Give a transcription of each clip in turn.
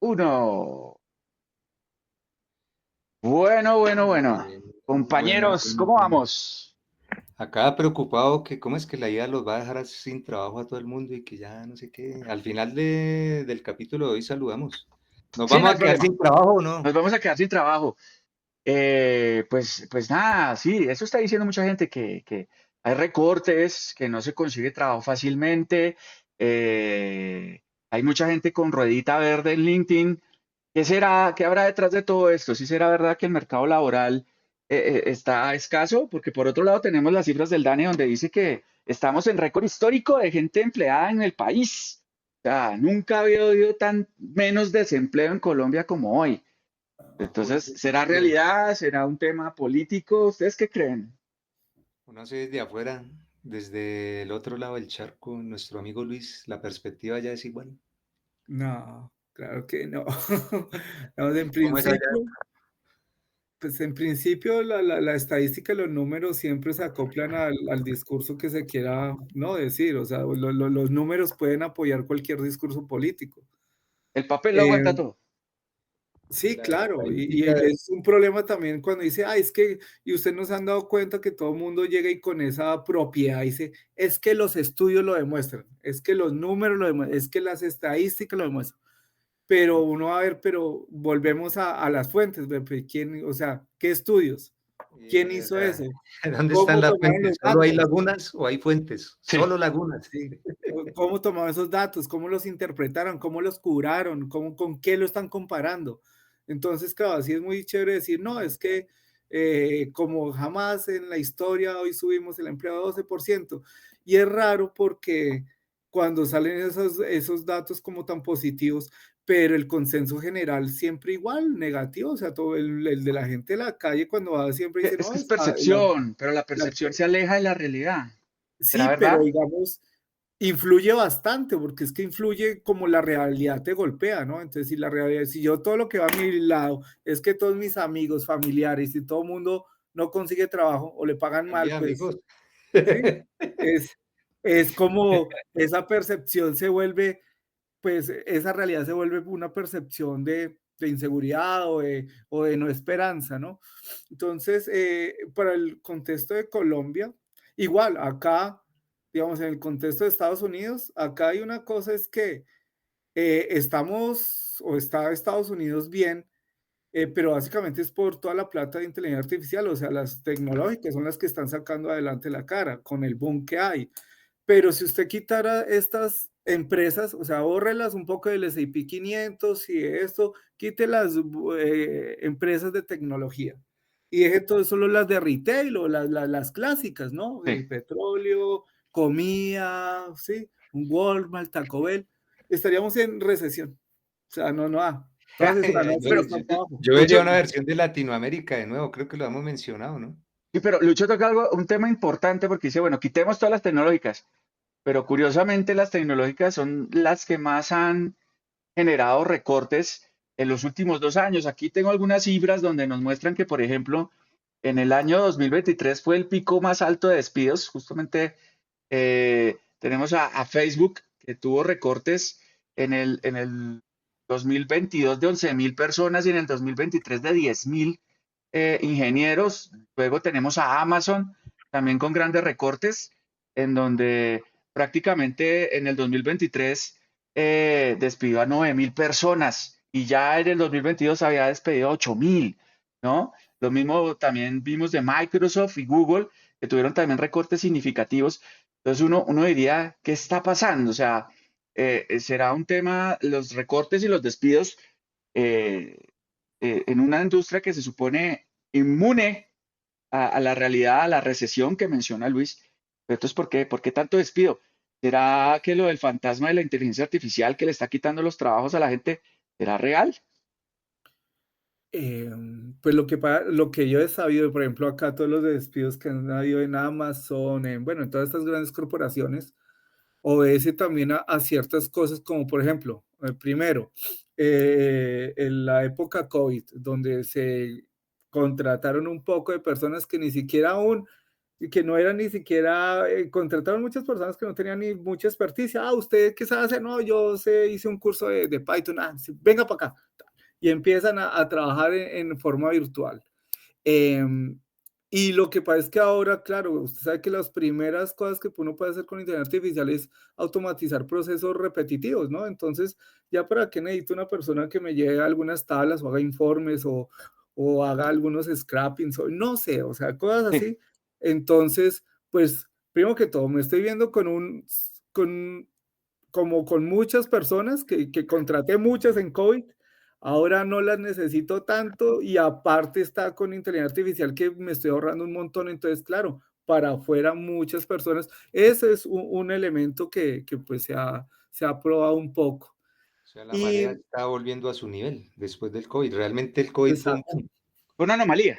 Uno. Bueno. Bueno, Compañeros, ¿cómo vamos? acá preocupado que cómo es que la IA los va a dejar sin trabajo a todo el mundo y que ya no sé qué. Al final del capítulo de hoy saludamos. ¿Nos Sí, no vamos hay a quedar problema. sin trabajo o no? Nos vamos a quedar sin trabajo. Pues nada, sí, eso está diciendo mucha gente que hay recortes, que no se consigue trabajo fácilmente. Hay mucha gente con ruedita verde en LinkedIn. ¿Qué será? ¿Qué habrá detrás de todo esto? ¿Sí será verdad que el mercado laboral está escaso? Porque por otro lado tenemos las cifras del DANE donde dice que estamos en récord histórico de gente empleada en el país. O sea, nunca había habido tan menos desempleo en Colombia como hoy. Entonces, ¿será realidad? ¿Será un tema político? ¿Ustedes qué creen? Uno hace desde afuera, desde el otro lado del charco, nuestro amigo Luis, la perspectiva ya es igual. No, claro que no. No, en ¿Cómo es allá? principio, pues en principio la estadística y los números siempre se acoplan al discurso que se quiera, no decir, o sea, los números pueden apoyar cualquier discurso político. El papel lo Eh, aguanta todo. sí, La claro, y estadística, es un problema también cuando dice, es que, y ustedes no se han dado cuenta que todo el mundo llega y con esa propiedad dice, es que los estudios lo demuestran, es que los números lo demuestran, es que las estadísticas lo demuestran. Pero uno va a ver, pero volvemos a las fuentes, ve, pues, ¿quién, o sea, qué estudios? ¿Quién o hizo sea, eso? ¿dónde están ¿Cómo las tomaron fuentes? los ¿Solo hay datos? lagunas o hay fuentes? Sí. Solo lagunas. Sí. ¿Cómo tomaron esos datos? ¿Cómo los interpretaron? ¿Cómo los curaron? ¿Con qué lo están comparando? Entonces, claro, así es muy chévere decir, no, es que como jamás en la historia hoy subimos el empleo a 12%. Y es raro porque cuando salen esos datos como tan positivos, pero el consenso general siempre igual, negativo, o sea, todo el de la gente de la calle cuando va siempre dice, Es no, que es percepción, pero la la- percepción se aleja de la realidad. ¿Será sí, pero verdad? digamos, influye bastante, porque es que influye como la realidad te golpea, ¿no? Entonces, si la realidad, si yo todo lo que va a mi lado es que todos mis amigos, familiares y todo el mundo no consigue trabajo o le pagan mal, Oye, pues, amigos. sí, es, es como esa percepción se vuelve, pues, esa realidad se vuelve una percepción de inseguridad o de no esperanza, ¿no? Entonces, para el contexto de Colombia, igual, acá, digamos, en el contexto de Estados Unidos, acá hay una cosa es que estamos o está Estados Unidos bien, pero básicamente es por toda la plata de inteligencia artificial, o sea, las tecnológicas son las que están sacando adelante la cara con el boom que hay. Pero si usted quitara estas empresas, o sea, bórrelas un poco del S&P 500 y esto, quite las empresas de tecnología y deje todo solo las de retail o las clásicas, ¿no? Sí. Petróleo, comida, ¿sí? Un Walmart, Taco Bell, estaríamos en recesión. O sea, todas Vea, están Yo, así, pero están para abajo. yo Lucho, vería una versión de Latinoamérica de nuevo, creo que lo hemos mencionado, ¿no? sí, pero Lucho toca algo, un tema importante porque dice, bueno, quitemos todas las tecnológicas, pero curiosamente las tecnológicas son las que más han generado recortes en los últimos 2 años. Aquí tengo algunas cifras donde nos muestran que, por ejemplo, en el año 2023 fue el pico más alto de despidos. Justamente tenemos a Facebook que tuvo recortes en el 2022 de 11.000 personas y en el 2023 de 10.000 ingenieros. Luego tenemos a Amazon también con grandes recortes, en donde prácticamente en el 2023 despidió a 9.000 personas y ya en el 2022 había despedido a 8.000, ¿no? Lo mismo también vimos de Microsoft y Google, que tuvieron también recortes significativos. Entonces uno diría, ¿qué está pasando? O sea, ¿será un tema los recortes y los despidos eh, en una industria que se supone inmune a la realidad, a la recesión que menciona Luis? Pero entonces, ¿por qué tanto despido? ¿Será que lo del fantasma de la inteligencia artificial que le está quitando los trabajos a la gente será real? Pues lo que yo he sabido, por ejemplo, acá todos los despidos que han habido en Amazon, bueno, en todas estas grandes corporaciones, obedece también a ciertas cosas como, por ejemplo, primero, en la época COVID, donde se contrataron un poco de personas que ni siquiera aún y que no eran ni siquiera, contrataron muchas personas que no tenían ni mucha experticia. Ah, ¿usted qué sabe hacer? No, yo hice un curso de Python. Ah, sí, venga para acá. Y empiezan a trabajar en forma virtual. Y lo que pasa es que ahora, claro, usted sabe que las primeras cosas que uno puede hacer con inteligencia artificial es automatizar procesos repetitivos, ¿no? Entonces, ya para qué necesito una persona que me lleve algunas tablas o haga informes o haga algunos scrappings o no sé, o sea, cosas Sí. así. Entonces, pues, primero que todo, me estoy viendo como con muchas personas que contraté muchas en COVID, ahora no las necesito tanto y aparte está con inteligencia artificial que me estoy ahorrando un montón, entonces claro, para afuera muchas personas, ese es un elemento que pues se ha probado un poco. O sea, la marea Y está volviendo a su nivel después del COVID. Realmente el COVID fue un exacto, boom, Fue una anomalía.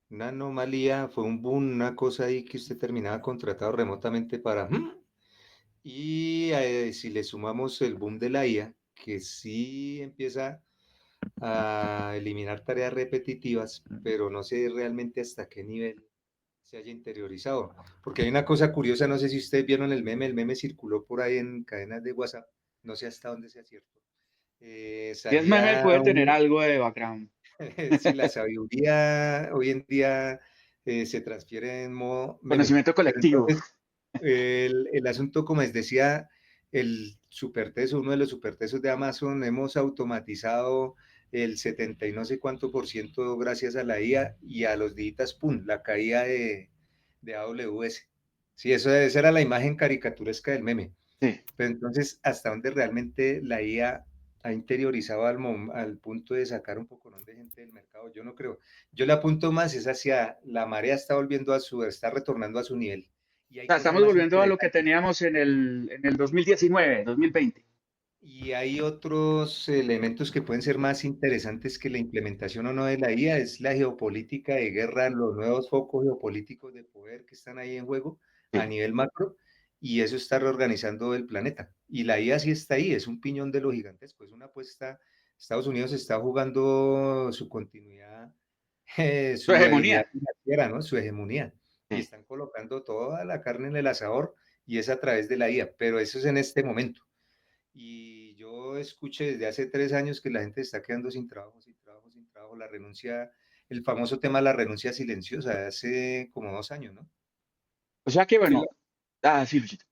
una anomalía, fue un boom, una cosa ahí que usted terminaba contratado remotamente para... Y si le sumamos el boom de la IA, que sí empieza a eliminar tareas repetitivas, pero no sé realmente hasta qué nivel se haya interiorizado. Porque hay una cosa curiosa, no sé si ustedes vieron el meme circuló por ahí en cadenas de WhatsApp, no sé hasta dónde sea cierto. Si es meme, Salía puede tener algo de background. si la sabiduría hoy en día se transfiere en modo meme. Conocimiento Pero colectivo. entonces, el asunto, como les decía, el superteso, uno de los supertesos de Amazon, hemos automatizado el 70 y no sé cuánto por ciento gracias a la IA y a los digitas, ¡pum!, la caída de AWS. Sí, esa era la imagen caricaturesca del meme. Sí. Pero entonces, ¿hasta dónde realmente la IA ha interiorizado al punto de sacar un poco de gente del mercado? Yo no creo. Yo le apunto más, es hacia la marea está volviendo está retornando a su nivel. Y O hay sea, cosas estamos más volviendo a lo que interesantes. teníamos en el 2019, 2020. Y hay otros elementos que pueden ser más interesantes que la implementación o no de la IA, es la geopolítica de guerra, los nuevos focos geopolíticos de poder que están ahí en juego a Sí. nivel macro, y eso está reorganizando el planeta. Y la IA sí está ahí, es un piñón de lo gigantesco, es una apuesta. Estados Unidos está jugando su continuidad, Su su viabilidad hegemonía. financiera, ¿no? Su hegemonía. Y Sí. están colocando toda la carne en el asador y es a través de la IA, pero eso es en este momento. Y yo escuché desde hace 3 años que la gente está quedando sin trabajo, sin trabajo, sin trabajo. La renuncia, el famoso tema de la renuncia silenciosa, hace como 2 años, ¿no? O sea que, sí, bueno, sí, Luchito.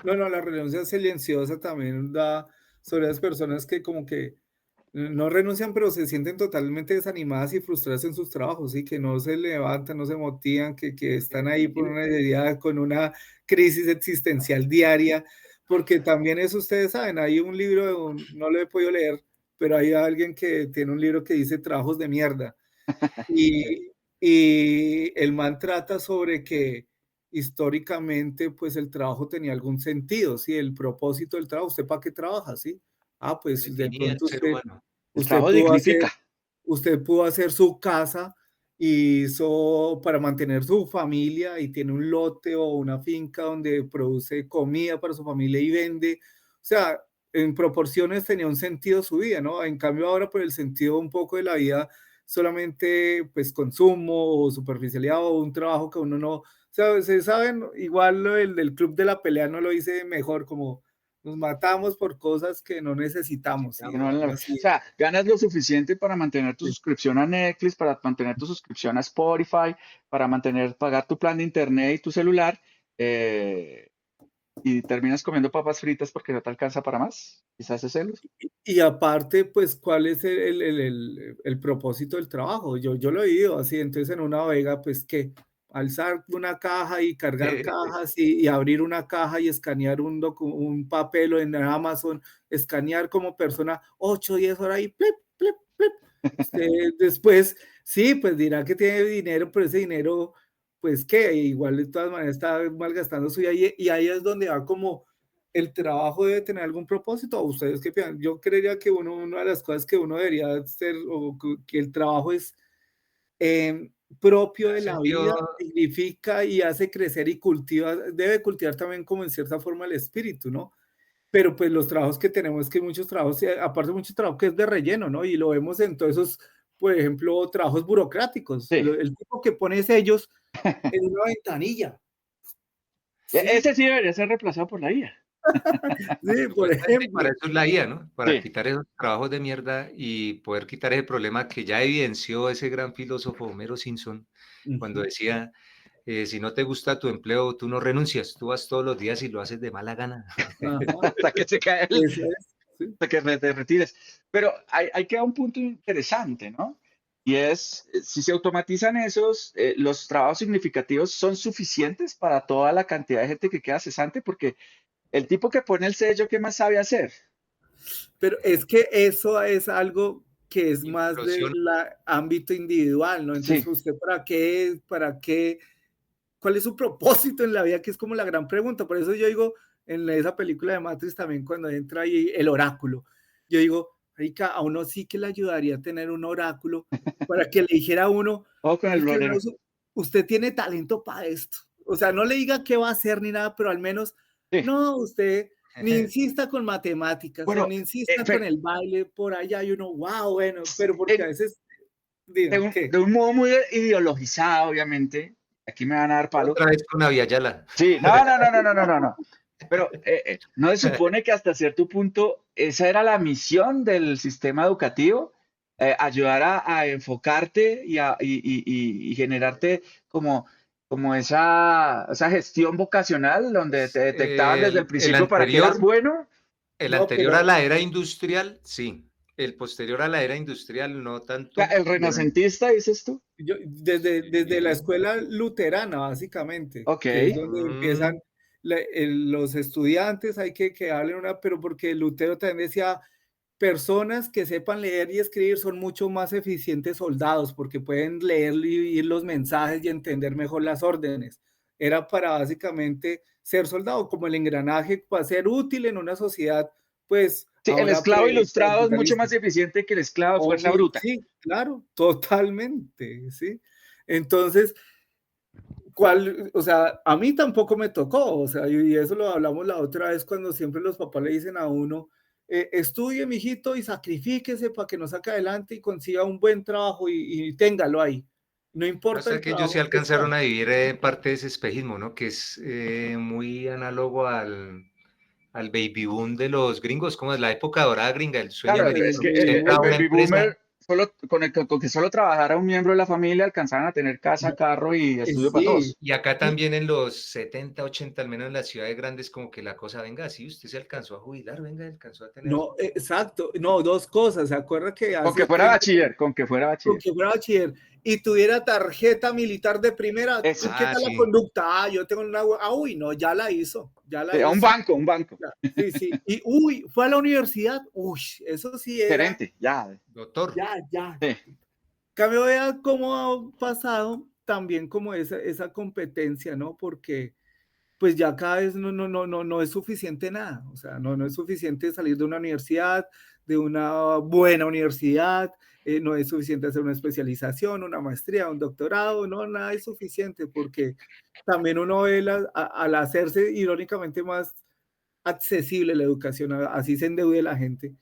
no, no, la renuncia silenciosa también da sobre las personas que como que no renuncian, pero se sienten totalmente desanimadas y frustradas en sus trabajos, y que no se levantan, no se motivan, que están Tienen ahí por sentido. una necesidad, con una crisis existencial diaria, porque también eso ustedes saben, hay un libro, no lo he podido leer, pero hay alguien que tiene un libro que dice Trabajos de mierda, y el man trata sobre que históricamente pues el trabajo tenía algún sentido, ¿sí? El propósito del trabajo, ¿usted para qué trabaja, sí? Ah, pues de Definía el pronto ser humano. El usted trabajo pudo hacer, dignifica. usted pudo hacer su casa y hizo para mantener su familia y tiene un lote o una finca donde produce comida para su familia y vende. O sea, en proporciones tenía un sentido su vida, ¿no? En cambio ahora por el sentido un poco de la vida solamente pues consumo o superficialidad o un trabajo que uno no, o sea, se saben, igual el del club de la pelea no lo hice mejor, como nos matamos por cosas que no necesitamos, ¿sí? Que no vale Algo o así. sea, ganas lo suficiente para mantener tu suscripción a Netflix, para mantener tu suscripción a Spotify, para pagar tu plan de internet y tu celular, eh, y terminas comiendo papas fritas porque no te alcanza para más. Quizás es el. Y aparte, pues, ¿cuál es el propósito del trabajo? Yo lo he vivido así, entonces en una bodega, pues, que alzar una caja y cargar cajas y abrir una caja y escanear un papel o en Amazon, escanear como persona 8 o 10 horas y plip, plip, plip. Usted después, sí, pues dirá que tiene dinero, pero ese dinero, pues, ¿qué? Igual de todas maneras está malgastando su vida y ahí es donde va como el trabajo debe tener algún propósito. ¿O ustedes qué piensan? Yo creería que una de las cosas que uno debería hacer, o que el trabajo es propio Da de la sentido, vida, significa y hace crecer y cultiva, debe cultivar también como en cierta forma el espíritu, ¿no? Pero pues los trabajos que tenemos, que muchos trabajos, aparte mucho trabajo que es de relleno, ¿no? Y lo vemos en todos esos, por ejemplo, trabajos burocráticos. Sí, El tipo que pone sellos en una ventanilla. Ese Sí, sí debería ser reemplazado por la IA. sí, por Supuestamente para ejemplo. eso es la IA, ¿no? Para Sí. quitar esos trabajos de mierda y poder quitar ese problema que ya evidenció ese gran filósofo Homero Simpson cuando Ujú. decía, si no te gusta tu empleo, tú no renuncias, tú vas todos los días y lo haces de mala gana. Ajá, Hasta que se cae eso es, sí. hasta que te retires. Pero hay queda un punto interesante, ¿no? Y es, si se automatizan esos, los trabajos significativos son suficientes para toda la cantidad de gente que queda cesante, porque el tipo que pone el sello, ¿qué más sabe hacer? Pero es que eso es algo que es más Implosión. del ámbito individual, ¿no? Entonces, Sí, ¿usted para qué, cuál es su propósito en la vida? Que es como la gran pregunta. Por eso yo digo, en esa película de Matrix también, cuando entra ahí el oráculo, yo digo, marica, a uno sí que le ayudaría a tener un oráculo para que le dijera a uno, o con el marica, no, florero. usted tiene talento para esto. O sea, no le diga qué va a hacer ni nada, pero al menos, Sí. no, usted ni insista con matemáticas o Bueno, ni insista con el baile por allá y uno, wow, bueno, pero porque a en- veces, digo, de ¿qué? un modo muy ideologizado, obviamente, aquí me van a dar palo. Otra vez con Aviala. Sí, no, no, no, no, no, no, no, no. Pero no se supone que hasta cierto punto esa era la misión del sistema educativo, ayudar a enfocarte y generarte como, como esa gestión vocacional donde te detectaban desde el El principio para que eras anterior, bueno. el No, anterior a pero la era industrial, sí. El posterior a la era industrial, no O sea, tanto. el renacentista, dices tú. yo, desde la Sí. escuela luterana, básicamente, Ok. que es donde Mm, empiezan los estudiantes, hay que darle una, pero porque Lutero también decía, personas que sepan leer y escribir son mucho más eficientes soldados, porque pueden leer y los mensajes y entender mejor las órdenes. Era para básicamente ser soldado, como el engranaje, para ser útil en una sociedad, pues Sí, el ahora esclavo ilustrado es mucho capitalista. más eficiente que el esclavo de fuerza Obvio, bruta. sí, claro, totalmente, sí. Entonces, ¿cuál? O sea, a mí tampoco me tocó, o sea, y eso lo hablamos la otra vez cuando siempre los papás le dicen a uno, estudie, mijito, y sacrifíquese para que nos saque adelante y consiga un buen trabajo y téngalo ahí. No importa Hasta el que ellos se trabajo que alcanzaron sea. a vivir parte de ese espejismo, ¿no? Que es muy análogo al baby boom de los gringos, como es la época dorada gringa, el sueño Claro, es americano. que Usted entra el a una baby empresa. boomer, solo, con que solo trabajara un miembro de la familia, alcanzaban a tener casa, carro y estudio para Sí, todos. Y acá y también en los 70, 80, al menos en las ciudades grandes, como que la cosa, venga, sí, usted se alcanzó a jubilar, venga, alcanzó a tener no, su... exacto, no, dos cosas, ¿se acuerda que Con que hace fuera 30 bachiller, con que fuera con bachiller. que fuera bachiller y tuviera tarjeta militar de primera, Eso. ¿tú qué Ah, tal la sí. conducta? Ah, yo tengo una, uy, no, ya la hizo, ya la A un hizo. banco, un banco. Ya, sí, sí. Y, uy, fue a la universidad, uy, eso sí era, Gerente, ya. Doctor. ya, ya. Sí. Cambio, vea cómo ha pasado también como esa competencia, ¿no? Porque pues ya cada vez no es suficiente nada, o sea, no es suficiente salir de una universidad, de una buena universidad, no es suficiente hacer una especialización, una maestría, un doctorado, no, nada es suficiente porque también uno ve al hacerse irónicamente más accesible la educación, así se endeude la gente.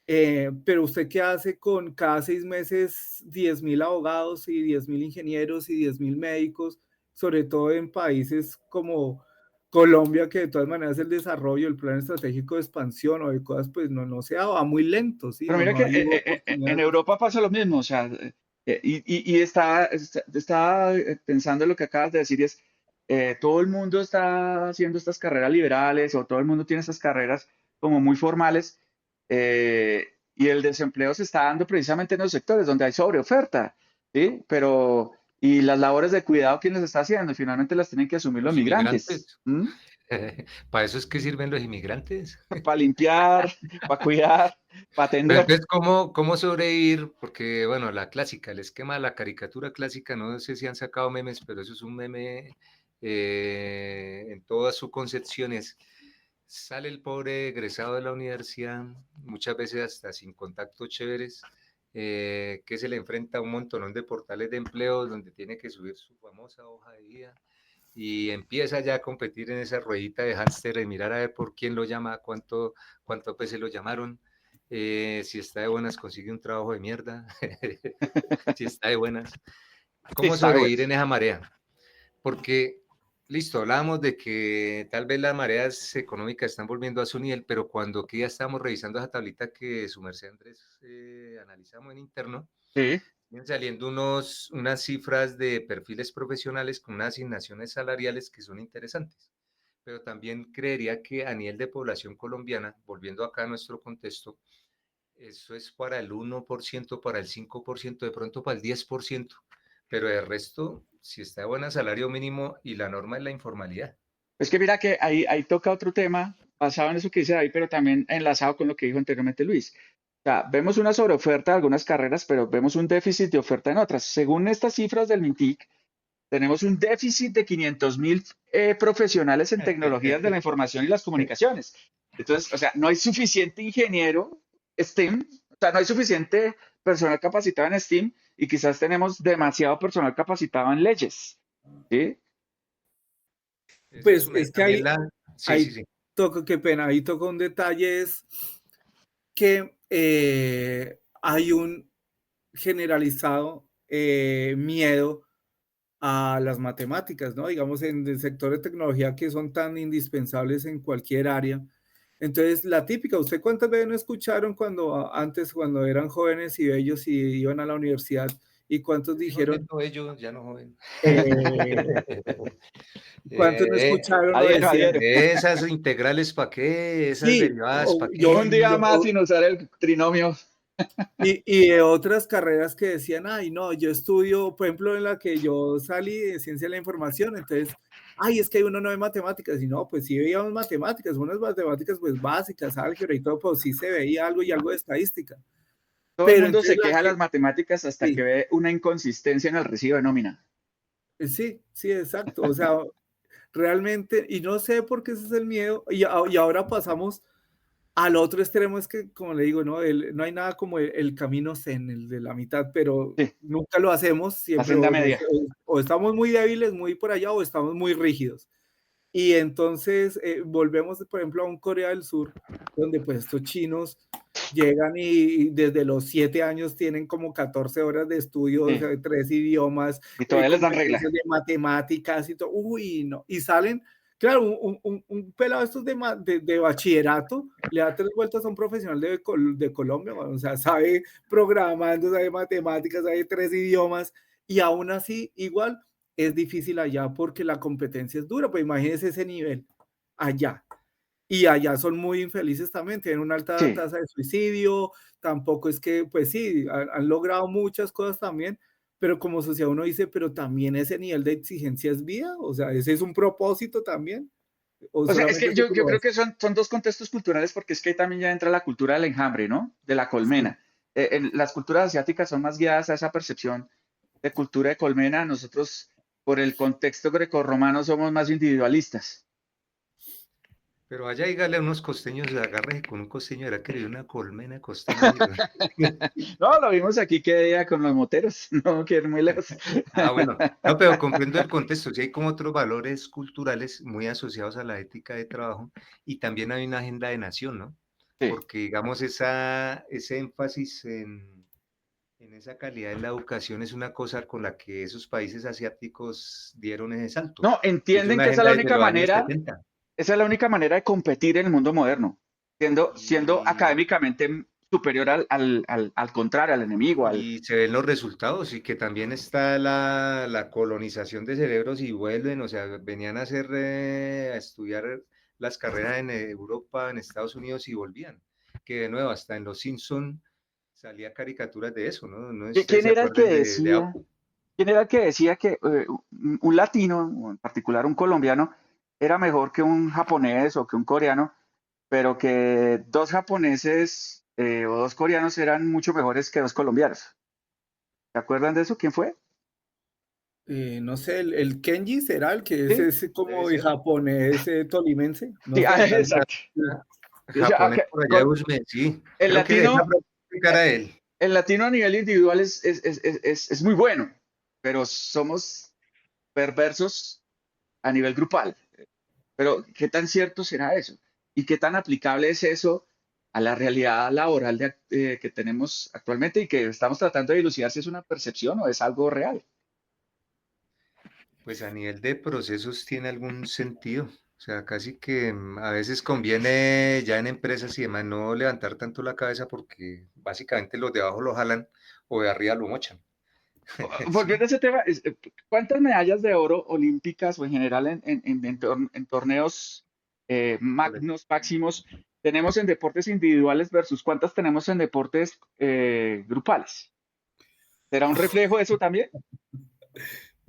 Pero usted qué hace con cada 6 meses 10.000 abogados y 10.000 ingenieros y 10.000 médicos, sobre todo en países como Colombia, que de todas maneras el desarrollo, el plan estratégico de expansión o de cosas, pues no se va muy lento, ¿sí? Pero mira No que hay en oportunidades. Europa pasa lo mismo, o sea, y está pensando en lo que acabas de decir, y es, todo el mundo está haciendo estas carreras liberales o todo el mundo tiene estas carreras como muy formales, y el desempleo se está dando precisamente en los sectores donde hay sobreoferta, ¿sí? Pero, y las labores de cuidado, ¿quién las está haciendo? Finalmente las tienen que asumir los Los migrantes, inmigrantes. ¿m? Para eso es que sirven los inmigrantes. Para limpiar, para cuidar, para Pero atender. entonces, ¿cómo sobrevivir? Porque, bueno, la clásica, el esquema de la caricatura clásica, no sé si han sacado memes, pero eso es un meme en todas sus concepciones. Sale el pobre egresado de la universidad, muchas veces hasta sin contactos chéveres, que se le enfrenta a un montonón de portales de empleo donde tiene que subir su famosa hoja de vida y empieza ya a competir en esa ruedita de hámster y mirar a ver por quién lo llama, cuánto veces lo llamaron, si está de buenas consigue un trabajo de mierda, si está de buenas. Sí, ¿Cómo está bien. sobrevivir en esa marea? porque, listo, hablábamos de que tal vez las mareas económicas están volviendo a su nivel, pero cuando aquí ya estábamos revisando esa tablita que su merced Andrés analizamos en interno, Sí. vienen saliendo unas cifras de perfiles profesionales con unas asignaciones salariales que son interesantes. Pero también creería que a nivel de población colombiana, volviendo acá a nuestro contexto, eso es para el 1%, para el 5%, de pronto para el 10%, pero el resto, si está de buena salario mínimo y la norma es la informalidad. Es que mira que ahí toca otro tema basado en eso que dice ahí, pero también enlazado con lo que dijo anteriormente Luis. O sea, vemos una sobreoferta de algunas carreras, pero vemos un déficit de oferta en otras. Según estas cifras del MINTIC, tenemos un déficit de 500.000 profesionales en tecnologías de la información y las comunicaciones. Entonces, o sea, no hay suficiente ingeniero STEM, o sea, no hay suficiente personal capacitado en STEM y quizás tenemos demasiado personal capacitado en leyes. ¿Sí? Esa es Pues una, y es que también la... Sí, sí, ahí sí. toca, qué pena, ahí toca un detalle es que hay un generalizado miedo a las matemáticas, ¿no? Digamos, en el sector de tecnología que son tan indispensables en cualquier área. Entonces, la típica, ¿usted cuántas veces no escucharon cuando antes, cuando eran jóvenes y bellos y iban a la universidad? ¿Y cuántos Mejor dijeron, dicho, ellos ya no joven. eh, cuántos no escucharon o Adhiero, decían, adhiero. Esas integrales, ¿para qué? Esas sí, derivadas, ¿para yo, Un qué? día más yo, sin usar el trinomio. y de otras carreras que decían, ay, no, yo estudio, por ejemplo, en la que yo salí de ciencia de la información, entonces, ay, es que uno no ve matemáticas, y no, pues sí veíamos matemáticas, unas matemáticas pues básicas, álgebra y todo, pues sí se veía algo y algo de estadística. Todo el Pero mundo entonces se la queja de que, las matemáticas hasta que sí, ve una inconsistencia en el recibo de nómina. sí, sí, exacto, o sea, realmente, y no sé por qué ese es el miedo, y ahora pasamos al otro extremo, es que, como le digo, no, no hay nada como el camino zen, el de la mitad, pero Sí, nunca lo hacemos, la siempre senda media. o estamos muy débiles, muy por allá, o estamos muy rígidos. Y entonces volvemos, por ejemplo, a un Corea del Sur, donde pues estos chinos llegan y desde los 7 años tienen como 14 horas de estudios, Sí, 3 idiomas, y todavía les dan regla. competencias de matemáticas y todo. Uy, no. Y salen, claro, un pelado estos de bachillerato le da 3 vueltas a un profesional de Colombia, o sea, sabe programando, sabe matemáticas, sabe 3 idiomas, y aún así, igual es difícil allá porque la competencia es dura, pues imagínense ese nivel allá. Y allá son muy infelices también, tienen una alta Sí. tasa de suicidio, tampoco es que, pues sí, han logrado muchas cosas también, pero como sociedad uno dice, pero también ese nivel de exigencia es vida, o sea, ese es un propósito también, o O sea, es solamente que tú yo lo creo ves. que son dos contextos culturales porque es que ahí también ya entra la cultura del enjambre, ¿no? De la Sí. colmena. Las culturas asiáticas son más guiadas a esa percepción de cultura de colmena. Nosotros, por el contexto grecorromano, somos más individualistas. Pero allá dígale a unos costeños, agárrese con un costeño, era que le dio una colmena costeña. No, lo vimos aquí que día con los moteros, no quiero ir muy lejos. Ah, bueno, no, pero comprendo el contexto. Sí hay como otros valores culturales muy asociados a la ética de trabajo y también hay una agenda de nación, ¿no? Sí. Porque, digamos, ese énfasis en esa calidad en la educación es una cosa con la que esos países asiáticos dieron ese salto. No, Y es entienden una que esa es agenda la desde única los años manera, 70. esa es la única manera de competir en el mundo moderno, siendo Y, académicamente superior al contrario, al enemigo, y se ven los resultados y que también está la colonización de cerebros y vuelven, o sea, venían a hacer, a estudiar las carreras en Europa, en Estados Unidos y volvían. Que de nuevo, hasta en Los Simpson salía caricaturas de eso, ¿no? No sé si ustedes ¿Quién se era el que acuerdan de decía? Apu. ¿Quién era el que decía que un latino, o en particular un colombiano, era mejor que un japonés o que un coreano, pero que dos japoneses o dos coreanos eran mucho mejores que dos colombianos? ¿Se acuerdan de eso? ¿Quién fue? No sé, el Kenji será el que es Sí, ese Debe como de ser. japonés tolimense, no sí, sé. exacto. O sea, Japonés por allá de Usme, sí. el Creo que esa latino, práctica era él. el latino a nivel individual es muy bueno, pero somos perversos a nivel grupal. Pero, ¿qué tan cierto será eso? ¿Y qué tan aplicable es eso a la realidad laboral que tenemos actualmente y que estamos tratando de dilucidar si es una percepción o es algo real? Pues a nivel de procesos tiene algún sentido. O sea, casi que a veces conviene ya en empresas y demás no levantar tanto la cabeza porque básicamente los de abajo lo jalan o de arriba lo mochan. Volviendo Sí, a ese tema, ¿cuántas medallas de oro olímpicas o en general en torneos magnos, máximos, tenemos en deportes individuales versus cuántas tenemos en deportes grupales? ¿Será un reflejo de eso también?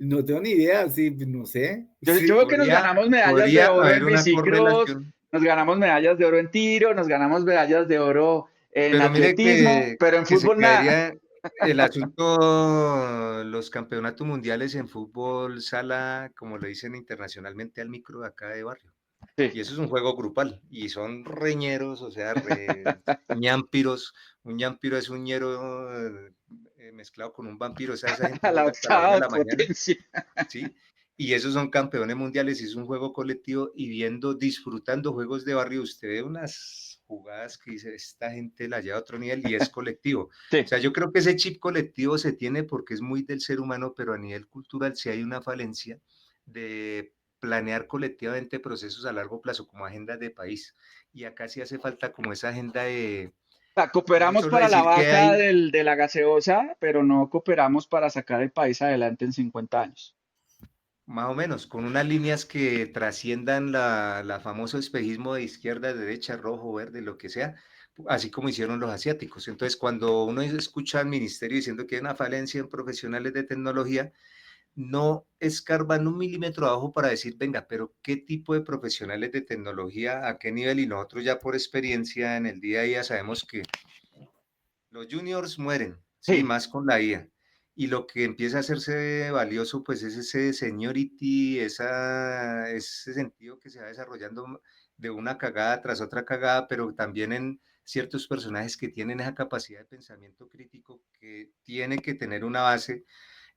No tengo ni idea, sí, no sé. Yo Sí, veo que nos ganamos medallas de podría oro haber en una bicicross, correlación. nos ganamos medallas de oro en tiro, nos ganamos medallas de oro en Pero mire atletismo, pero en que se fútbol nada. caería el asunto, los campeonatos mundiales en fútbol sala, como le dicen internacionalmente, al micro de acá de barrio. Sí. Y eso es un juego grupal y son reñeros, o sea, ñampiros. Un ñampiro es un ñero mezclado con un vampiro. O sea, esa gente A la juega hasta la una de octava la mañana, potencia. ¿sí? Y esos son campeones mundiales y es un juego colectivo y viendo, disfrutando juegos de barrio, usted ve unas jugadas que dice, esta gente la lleva a otro nivel y es colectivo. O Sí. sea, yo creo que ese chip colectivo se tiene porque es muy del ser humano, pero a nivel cultural sí hay una falencia de planear colectivamente procesos a largo plazo como agendas de país. Y acá sí hace falta como esa agenda de O sea, no cooperamos solo para la decir que vaca hay. de la gaseosa, pero no cooperamos para sacar el país adelante en 50 años. Más o menos, con unas líneas que trasciendan la famoso espejismo de izquierda, derecha, rojo, verde, lo que sea, así como hicieron los asiáticos. Entonces, cuando uno escucha al ministerio diciendo que hay una falencia en profesionales de tecnología, no escarban un milímetro abajo para decir, venga, pero ¿qué tipo de profesionales de tecnología, a qué nivel? Y nosotros ya por experiencia en el día a día sabemos que los juniors mueren, sí, Sí, más con la IA. Y lo que empieza a hacerse valioso, pues es ese seniority, ese sentido que se va desarrollando de una cagada tras otra cagada, pero también en ciertos personajes que tienen esa capacidad de pensamiento crítico que tiene que tener una base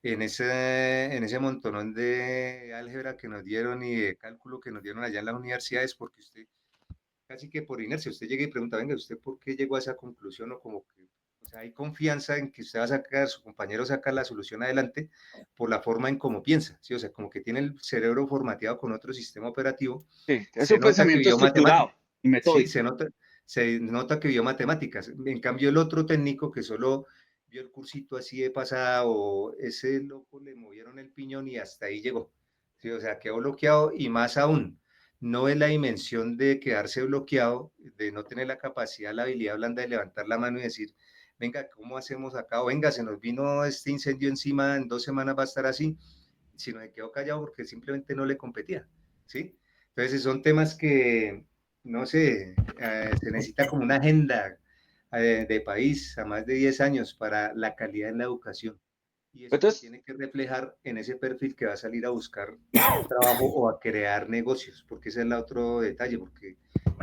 en ese montonón de álgebra que nos dieron y de cálculo que nos dieron allá en las universidades, porque usted casi que por inercia, usted llega y pregunta, venga, ¿usted por qué llegó a esa conclusión? O como que, o sea, hay confianza en que usted va a sacar, su compañero saca la solución adelante por la forma en cómo piensa, ¿sí? O sea, como que tiene el cerebro formateado con otro sistema operativo, sí, es se un nota que pensamiento vio estructurado matemáticas, y sí, metódico. se nota que vio matemáticas. En cambio, el otro técnico que solo vio el cursito así de pasada, o ese loco le movieron el piñón y hasta ahí llegó, ¿sí? O sea, quedó bloqueado y más aún no es la dimensión de quedarse bloqueado, de no tener la capacidad, la habilidad blanda de levantar la mano y decir, venga, ¿cómo hacemos acá? O venga, se nos vino este incendio encima, en 2 semanas va a estar así, sino se quedó callado porque simplemente no le competía, ¿sí? Entonces son temas que, no sé, se necesita como una agenda de país a más de 10 años para la calidad en la educación. Y eso se Entonces, tiene que reflejar en ese perfil que va a salir a buscar trabajo o a crear negocios, porque ese es el otro detalle, porque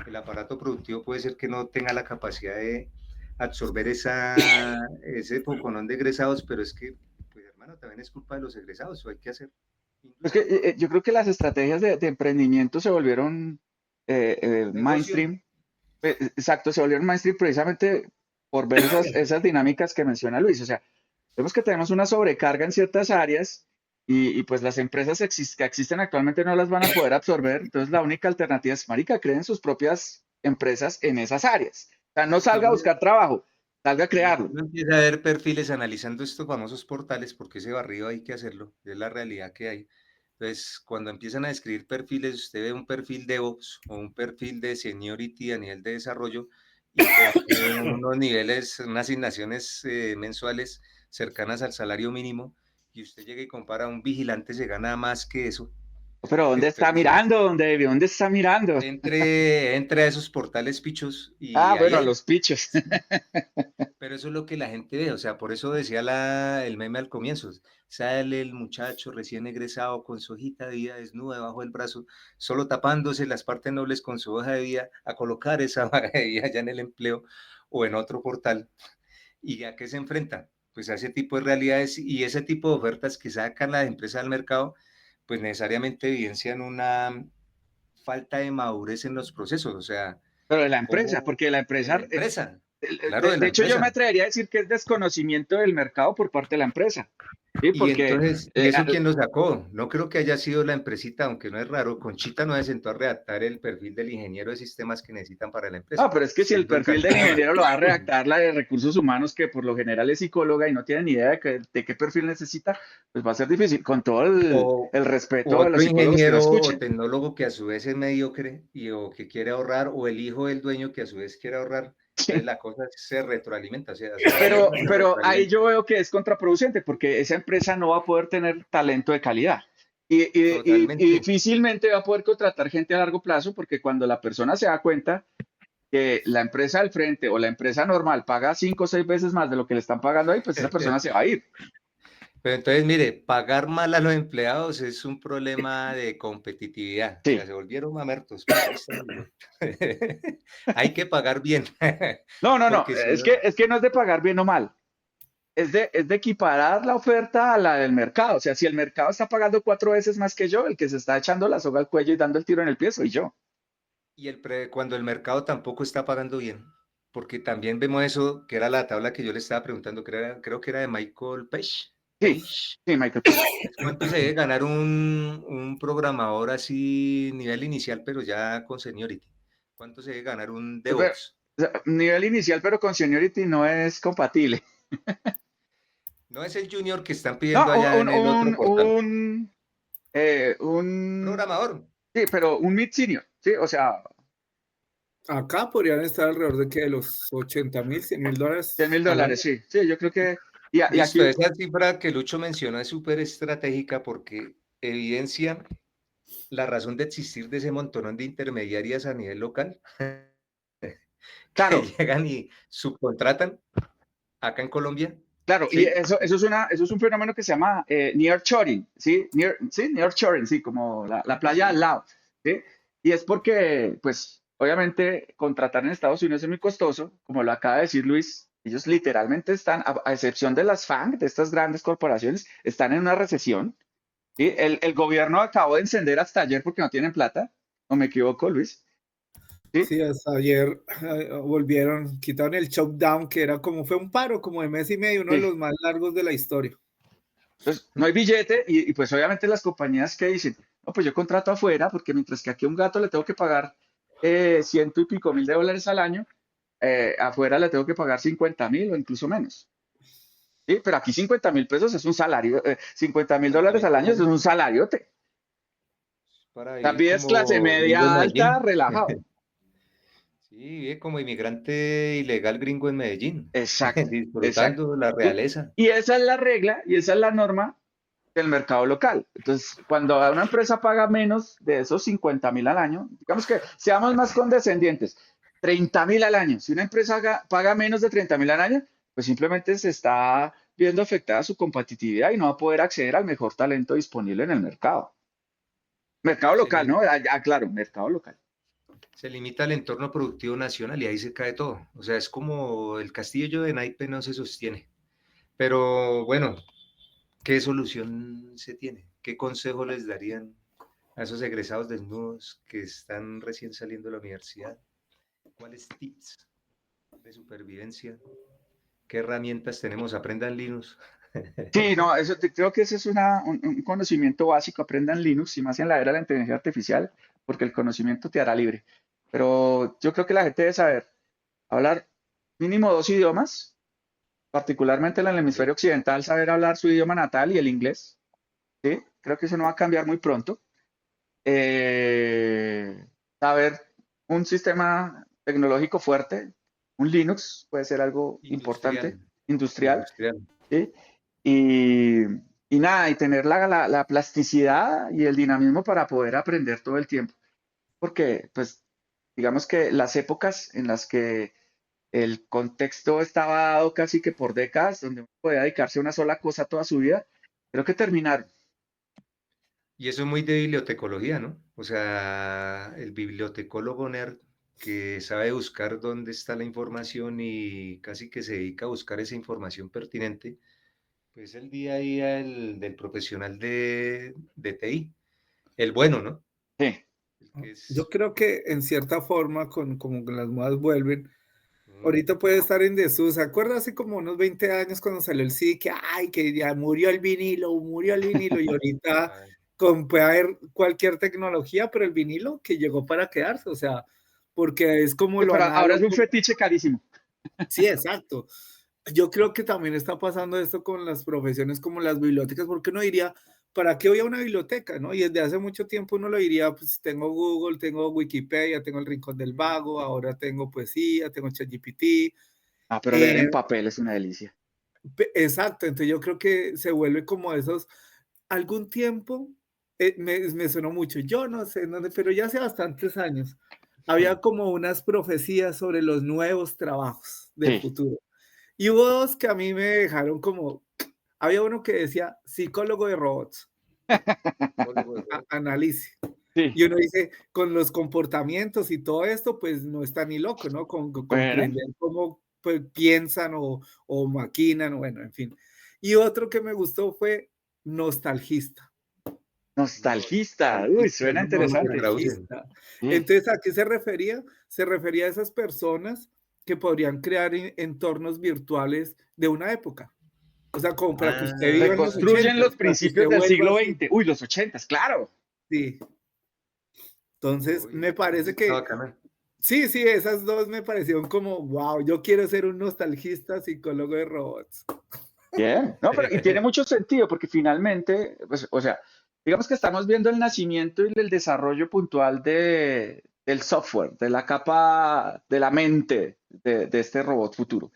el aparato productivo puede ser que no tenga la capacidad de absorber ese poconón de egresados, pero es que, pues hermano, también es culpa de los egresados, o hay que hacer es que industria propia. yo creo que las estrategias de emprendimiento se volvieron Negocio. mainstream. Exacto, se volvieron mainstream precisamente por ver esas dinámicas que menciona Luis. O sea, vemos que tenemos una sobrecarga en ciertas áreas y pues las empresas que existen actualmente no las van a poder absorber. Entonces la única alternativa es, marica, creen sus propias empresas en esas áreas. O sea, no Y salga a uno, buscar trabajo, salga a y crearlo. uno empieza a ver perfiles analizando estos famosos portales, porque ese barrido hay que hacerlo, es la realidad que hay. Entonces, cuando empiezan a describir perfiles, usted ve un perfil de Ops o un perfil de Seniority a nivel de desarrollo y posee unos niveles, unas asignaciones mensuales cercanas al salario mínimo y usted llega y compara, un vigilante se gana más que eso. Pero ¿dónde está Entonces, mirando? ¿Dónde está mirando? entre a esos portales pichos Ah, y ahí bueno, a hay. los pichos. Pero eso es lo que la gente ve, o sea, por eso decía el meme al comienzo, sale el muchacho recién egresado con su hojita de vida desnuda debajo del brazo, solo tapándose las partes nobles con su hoja de vida, a colocar esa hoja de vida ya en el empleo o en otro portal. ¿Y a qué se enfrenta? Pues a ese tipo de realidades y ese tipo de ofertas que sacan las empresas al mercado, pues necesariamente evidencian una falta de madurez en los procesos, o sea, Pero de la empresa, como porque la de empresa, la empresa, claro, de de la hecho yo me empresa. atrevería a decir que es desconocimiento del mercado por parte de la empresa. Sí, Y porque entonces, ¿y eso quién lo sacó? No creo que haya sido la empresita, aunque no es raro. Conchita no se sentó a redactar el perfil del ingeniero de sistemas que necesitan para la no, empresa, pero es que si el siendo perfil del encantadora. ingeniero lo va a redactar la de recursos humanos, que por lo general es psicóloga y no tiene ni idea de qué perfil necesita, pues va a ser difícil, con todo O, el o respeto a los otro psicólogos que nos ingeniero o escuchen. tecnólogo que a su vez es mediocre y o que quiere ahorrar, o el hijo del dueño que a su vez quiere ahorrar. Entonces la cosa se retroalimenta, o sea, la mierda se Pero ahí retroalimenta yo veo que es contraproducente porque esa empresa no va a poder tener talento de calidad y totalmente. difícilmente va a poder contratar gente a largo plazo porque cuando la persona se da cuenta que la empresa del frente o la empresa normal paga 5 o 6 veces más de lo que le están pagando ahí, pues esa persona se va a ir. Pero entonces, mire, pagar mal a los empleados es un problema de competitividad. O sea, Sí. se volvieron mamertos para el Estado. Hay que pagar bien, No, no, no. porque si no, Es que no es de pagar bien o mal. Es de equiparar la oferta a la del mercado. O sea, si el mercado está pagando 4 veces más que yo, el que se está echando la soga al cuello y dando el tiro en el pie soy yo. y cuando el mercado tampoco está pagando bien, porque también vemos eso, que era la tabla que yo le estaba preguntando, creo que era de Michael Page. Sí, Page. sí, Michael Page. Es cuánto se debe ganar un programador así, nivel inicial, pero ya con seniority. ¿Cuánto se debe ganar un Pero, DevOps? o sea, nivel inicial, pero con seniority no es compatible. No es el junior que están No, pidiendo allá en el otro portal. un, Programador. sí, pero un mid senior, sí, o sea, Acá podrían estar alrededor de que de los 80.000, 100.000 100 dólares mil al año. dólares, sí, sí, yo creo que, y Listo, aquí, esa cifra que Lucho menciona es súper estratégica porque evidencia la razón de existir de ese montonón de intermediarias a nivel local que claro, llegan y subcontratan acá en Colombia, claro, y ¿sí? eso es un fenómeno que se llama nearshoring, ¿sí? Nearshoring, sí, como la playa al lado, ¿sí? Y es porque, pues, obviamente, contratar en Estados Unidos es muy costoso, como lo acaba de decir Luis, ellos literalmente están, a excepción de las FANG, de estas grandes corporaciones, están en una recesión, ¿sí? El gobierno acabó de encender hasta ayer porque no tienen plata, ¿o me equivoco, Luis? ¿Sí? Sí, hasta ayer volvieron, quitaron el shutdown, que era como, fue un paro como de mes y medio, uno de Sí. los más largos de la historia. Entonces, no hay billete y pues obviamente las compañías que dicen, no, pues yo contrato afuera porque mientras que aquí a un gato le tengo que pagar ciento y pico mil de dólares al año, afuera le tengo que pagar 50.000 o incluso menos. Sí, pero aquí 50.000 pesos es un salario, 50.000 dólares al año es Exactamente. un salariote. Para La vivir vida es clase como gringo en media alta, Medellín. relajado. Sí, vive como inmigrante ilegal gringo en Medellín, Exacto, exacto. disfrutando la ¿Sí? realeza. Y esa es la regla y esa es la norma del mercado local. Entonces, cuando una empresa paga menos de esos 50.000 al año, digamos que seamos más condescendientes, 30.000 al año. Si una empresa paga menos de 30.000 al año, pues simplemente se está viendo afectada su competitividad y no va a poder acceder al mejor talento disponible en el mercado. Mercado Se, local, li- ¿no? Claro, mercado local. Se limita al entorno productivo nacional y ahí se cae todo. O sea, es como el castillo de naipe no se sostiene. Pero bueno, ¿qué solución se tiene? ¿Qué consejo les darían a esos egresados desnudos que están recién saliendo de la universidad? ¿Cuáles tips de supervivencia? ¿Qué herramientas tenemos? Aprendan Linux. Sí, no, creo que ese es un conocimiento básico. Aprendan Linux y más en la era de la inteligencia artificial, porque el conocimiento te hará libre. Pero yo creo que la gente debe saber hablar mínimo 2 idiomas, particularmente en el hemisferio occidental, saber hablar su idioma natal y el inglés. ¿Sí? Creo que eso no va a cambiar muy pronto. Eh, Saber un sistema tecnológico fuerte, un Linux puede ser algo Industrial, importante, industrial. industrial. ¿Sí? Y, y nada, y tener la plasticidad y el dinamismo para poder aprender todo el tiempo. Porque, pues, digamos que las épocas en las que el contexto estaba dado casi que por décadas, donde uno podía dedicarse a una sola cosa toda su vida, creo que terminaron. Y eso es muy de bibliotecología, ¿no? O sea, el bibliotecólogo nerd que sabe buscar dónde está la información y casi que se dedica a buscar esa información pertinente, pues el día a día del profesional de TI, el bueno, ¿no? Sí, El que Yo es... creo que en cierta forma, como que las modas vuelven, Ahorita puede estar en desuso. ¿Se acuerda hace como unos 20 años cuando salió el CD que, ay, que ya murió el vinilo y ahorita Ay, puede haber cualquier tecnología, pero el vinilo que llegó para quedarse, o sea, porque es como lo Pero ahora es un análogo. fetiche carísimo. Sí, exacto. Yo creo que también está pasando esto con las profesiones como las bibliotecas, porque uno diría, ¿para qué voy a una biblioteca? ¿No? Y desde hace mucho tiempo uno lo diría, pues tengo Google, tengo Wikipedia, tengo el Rincón del Vago, ahora tengo poesía, tengo ChatGPT. Ah, pero leer Eh, en papel es una delicia. exacto, entonces yo creo que se vuelve como esos, algún tiempo, me sonó mucho, yo no sé en dónde, pero ya hace bastantes años, había como unas profecías sobre los nuevos trabajos del Sí, futuro. Y hubo dos que a mí me dejaron como, había uno que decía psicólogo de robots, psicólogo de robots. analice. sí. Y uno dice, con los comportamientos y todo esto, pues no está ni loco, ¿no? Con Bueno, comprender cómo pues, piensan o maquinan, bueno, en fin. Y otro que me gustó fue nostalgista. nostalgista. Uy, Nostalgista, suena ¿cómo se interesante. traducen? Nostalgista. Sí. Entonces, ¿a qué se refería? Se refería a esas personas que podrían crear entornos virtuales de una época. O sea, como para que usted viva en los Ah, Reconstruyen los 80, para que usted principios del vuelva siglo así. XX. Uy, los 80, claro. Sí. Entonces, uy, me esa parece está que bacana. sí, sí, esas dos me parecieron como, wow, yo quiero ser un nostalgista psicólogo de robots. Bien. No, pero y tiene mucho sentido porque finalmente, pues, o sea, digamos que estamos viendo el nacimiento y el desarrollo puntual del software, de la capa de la mente de este robot futuro.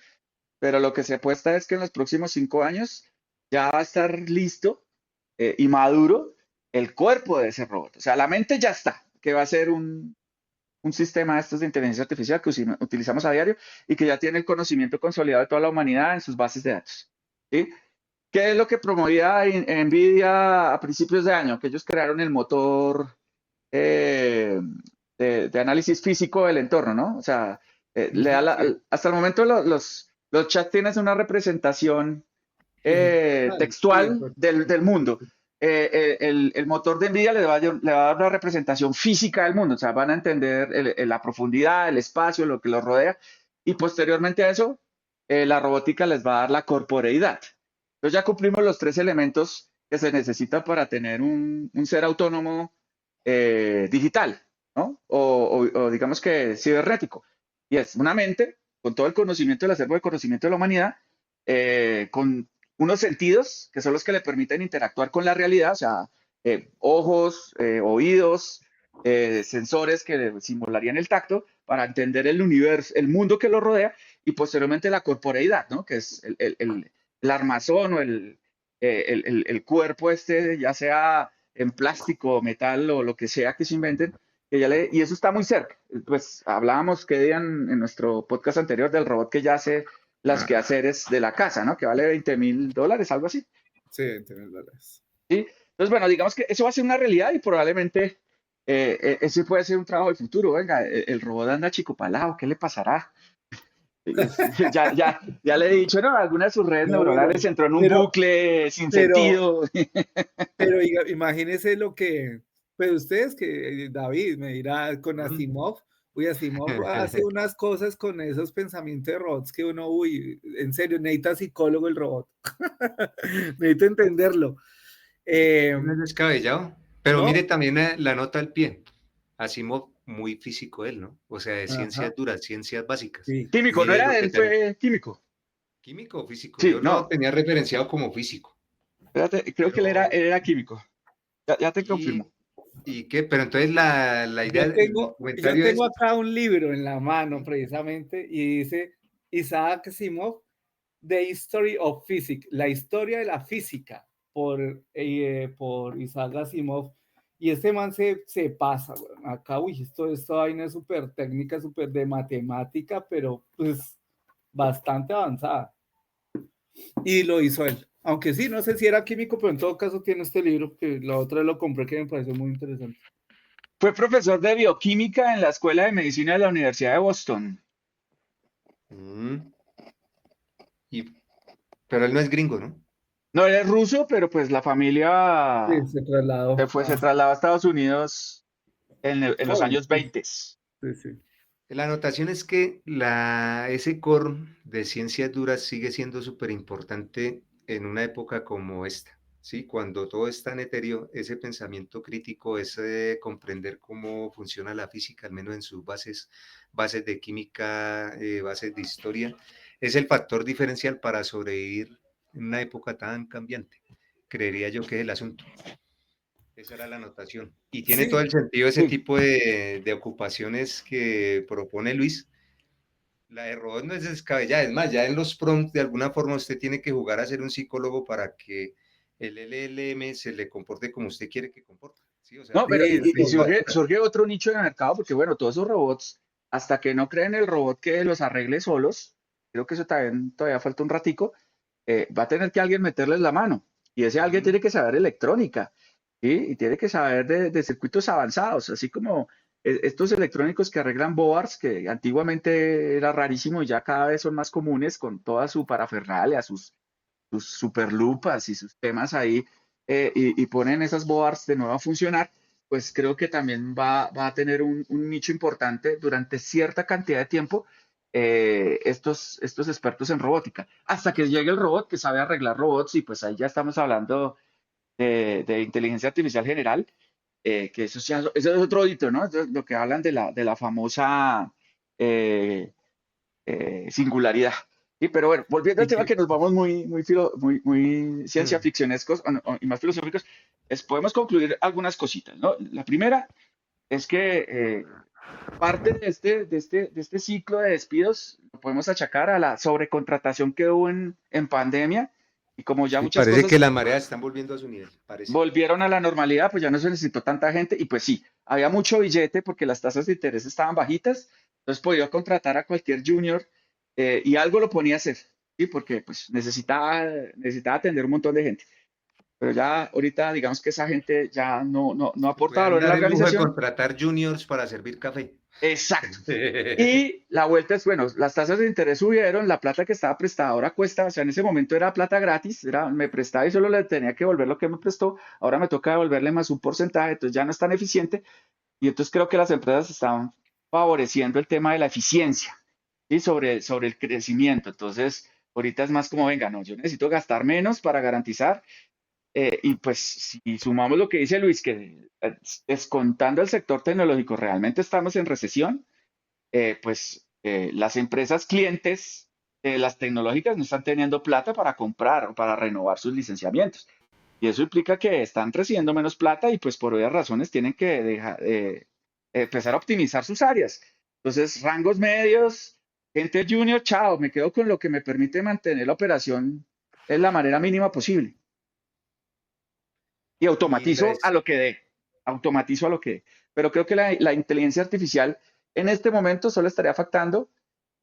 Pero lo que se apuesta es que en los próximos 5 años ya va a estar listo y maduro el cuerpo de ese robot. O sea, la mente ya está, que va a ser un sistema de estos de inteligencia artificial que utilizamos a diario y que ya tiene el conocimiento consolidado de toda la humanidad en sus bases de datos. ¿Sí? ¿Qué es lo que promovía NVIDIA a principios de año? Que ellos crearon el motor eh, de análisis físico del entorno, ¿no? O sea, Sí, hasta el momento los chats tienen una representación digital, sí, textual del mundo. El motor de NVIDIA le va a dar una representación física del mundo, o sea, van a entender la profundidad, el espacio, lo que los rodea, y posteriormente a eso, la robótica les va a dar la corporeidad. Entonces ya cumplimos los tres elementos que se necesitan para tener un ser autónomo digital, ¿no? O digamos que cibernético. Y es una mente con todo el conocimiento, el acervo de conocimiento de la humanidad, con unos sentidos que son los que le permiten interactuar con la realidad, o sea, ojos, oídos, sensores que simularían el tacto para entender el universo, el mundo que lo rodea y posteriormente la corporeidad, ¿no? Que es el armazón o el cuerpo este, ya sea en plástico, metal o lo que sea que se inventen, y eso está muy cerca. Pues hablábamos que en nuestro podcast anterior del robot que ya hace las quehaceres de la casa, ¿no? Que vale $20,000, algo así. sí, $20. ¿Sí? Entonces, bueno, digamos que eso va a ser una realidad y probablemente ese puede ser un trabajo del futuro. Venga, el robot anda achicopalado, ¿qué le pasará? Ya le he dicho, ¿no? Algunas de sus redes No, neuronales entró en un pero, bucle sin pero, sentido. pero imagínese lo que, pues ustedes que David me dirá con Asimov, uy, Asimov hace unas cosas con esos pensamientos de robots que uno, uy, en serio, necesita psicólogo el robot. Necesito entenderlo. Eh, No es descabellado. Pero ¿No? mire también la nota al pie. Asimov, muy físico él, ¿no? O sea, de Ajá, ciencias duras, ciencias básicas. sí, Químico, no Mire lo era que él, tal. fue químico. ¿Químico o físico? Sí, Yo lo no, tenía referenciado como físico. espérate, creo que Pero, él era químico. Ya te confirmo. ¿y, y qué? Pero entonces la idea, el Yo comentario tengo es, acá un libro en la mano precisamente y dice Isaac Asimov, The History of Physics, la historia de la física por Isaac Asimov. Y este man se pasa, bueno, acá, uy, esta vaina es súper técnica, súper de matemática, pero pues bastante avanzada. Y lo hizo él. Aunque sí, no sé si era químico, pero en todo caso tiene este libro, que la otra lo compré, que me pareció muy interesante. Fue profesor de bioquímica en la Escuela de Medicina de la Universidad de Boston. mm, y, pero él no es gringo, ¿no? No, él es ruso, pero pues la Sí, familia se trasladó. se trasladó a Estados Unidos en los Joven, años sí, 20. sí, sí. La anotación es que ese core de ciencias duras sigue siendo súper importante en una época como esta, ¿sí? Cuando todo es tan etéreo, ese pensamiento crítico, ese comprender cómo funciona la física, al menos en sus bases de química, bases de historia, es el factor diferencial para sobrevivir en una época tan cambiante. Creería yo que es el asunto. Esa era la anotación. Y tiene todo Sí, el sentido ese Sí. tipo de ocupaciones que propone Luis. La de robot no es descabellada, es más, ya en los prompts de alguna forma usted tiene que jugar a ser un psicólogo para que el LLM se le comporte como usted quiere que comporte. Sí, o sea, No, pero sí, y sí. surge otro nicho de mercado, porque bueno, todos esos robots, hasta que no creen el robot que los arregle solos, creo que eso también todavía falta un ratico, va a tener que alguien meterles la mano. Y ese alguien ujú, tiene que saber electrónica, ¿sí? Y tiene que saber de circuitos avanzados, así como estos electrónicos que arreglan boards, que antiguamente era rarísimo y ya cada vez son más comunes con toda su parafernalia, sus superlupas y sus temas ahí, y ponen esas boards de nuevo a funcionar, pues creo que también va a tener un nicho importante durante cierta cantidad de tiempo, estos expertos en robótica, hasta que llegue el robot que sabe arreglar robots y pues ahí ya estamos hablando de inteligencia artificial general, que eso es otro hito, ¿no? Eso es lo que hablan de la famosa eh, singularidad. Sí, pero bueno, volviendo al y tema que, que nos vamos muy ciencia mm, ficcionescos y más filosóficos, podemos concluir algunas cositas, ¿no? La primera es que parte de este ciclo de despidos lo podemos achacar a la sobrecontratación que hubo en pandemia y como ya sí, muchas parece que cosas las mareas están volviendo a su nivel, parece. volvieron a la normalidad, pues ya no se necesitó tanta gente y pues sí, había mucho billete porque las tasas de interés estaban bajitas, entonces podía contratar a cualquier junior, y algo lo ponía a hacer, ¿sí? Porque pues necesitaba atender un montón de gente. Pero ya ahorita digamos que esa gente ya no Se aporta pueden valor en dar la el lujo de organización. contratar juniors para servir café. Exacto. Y la vuelta es, bueno, las tasas de interés subieron, la plata que estaba prestada ahora cuesta, o sea, en ese momento era plata gratis, me prestaba y solo le tenía que devolver lo que me prestó, ahora me toca devolverle más un porcentaje, entonces ya no es tan eficiente y entonces creo que las empresas están favoreciendo el tema de la eficiencia, ¿sí? Sobre el crecimiento, entonces ahorita es más como, venga, no, yo necesito gastar menos para garantizar, y pues si sumamos lo que dice Luis, que descontando el sector tecnológico, realmente estamos en recesión, pues las empresas clientes de las tecnológicas no están teniendo plata para comprar o para renovar sus licenciamientos. Y eso implica que están recibiendo menos plata y pues por obvias razones tienen que empezar a optimizar sus áreas. Entonces, rangos medios, gente junior, chao, me quedo con lo que me permite mantener la operación en la manera mínima posible. Y Y automatizo a las, lo que dé, automatizo a lo que dé. Pero creo que la inteligencia artificial en este momento solo estaría afectando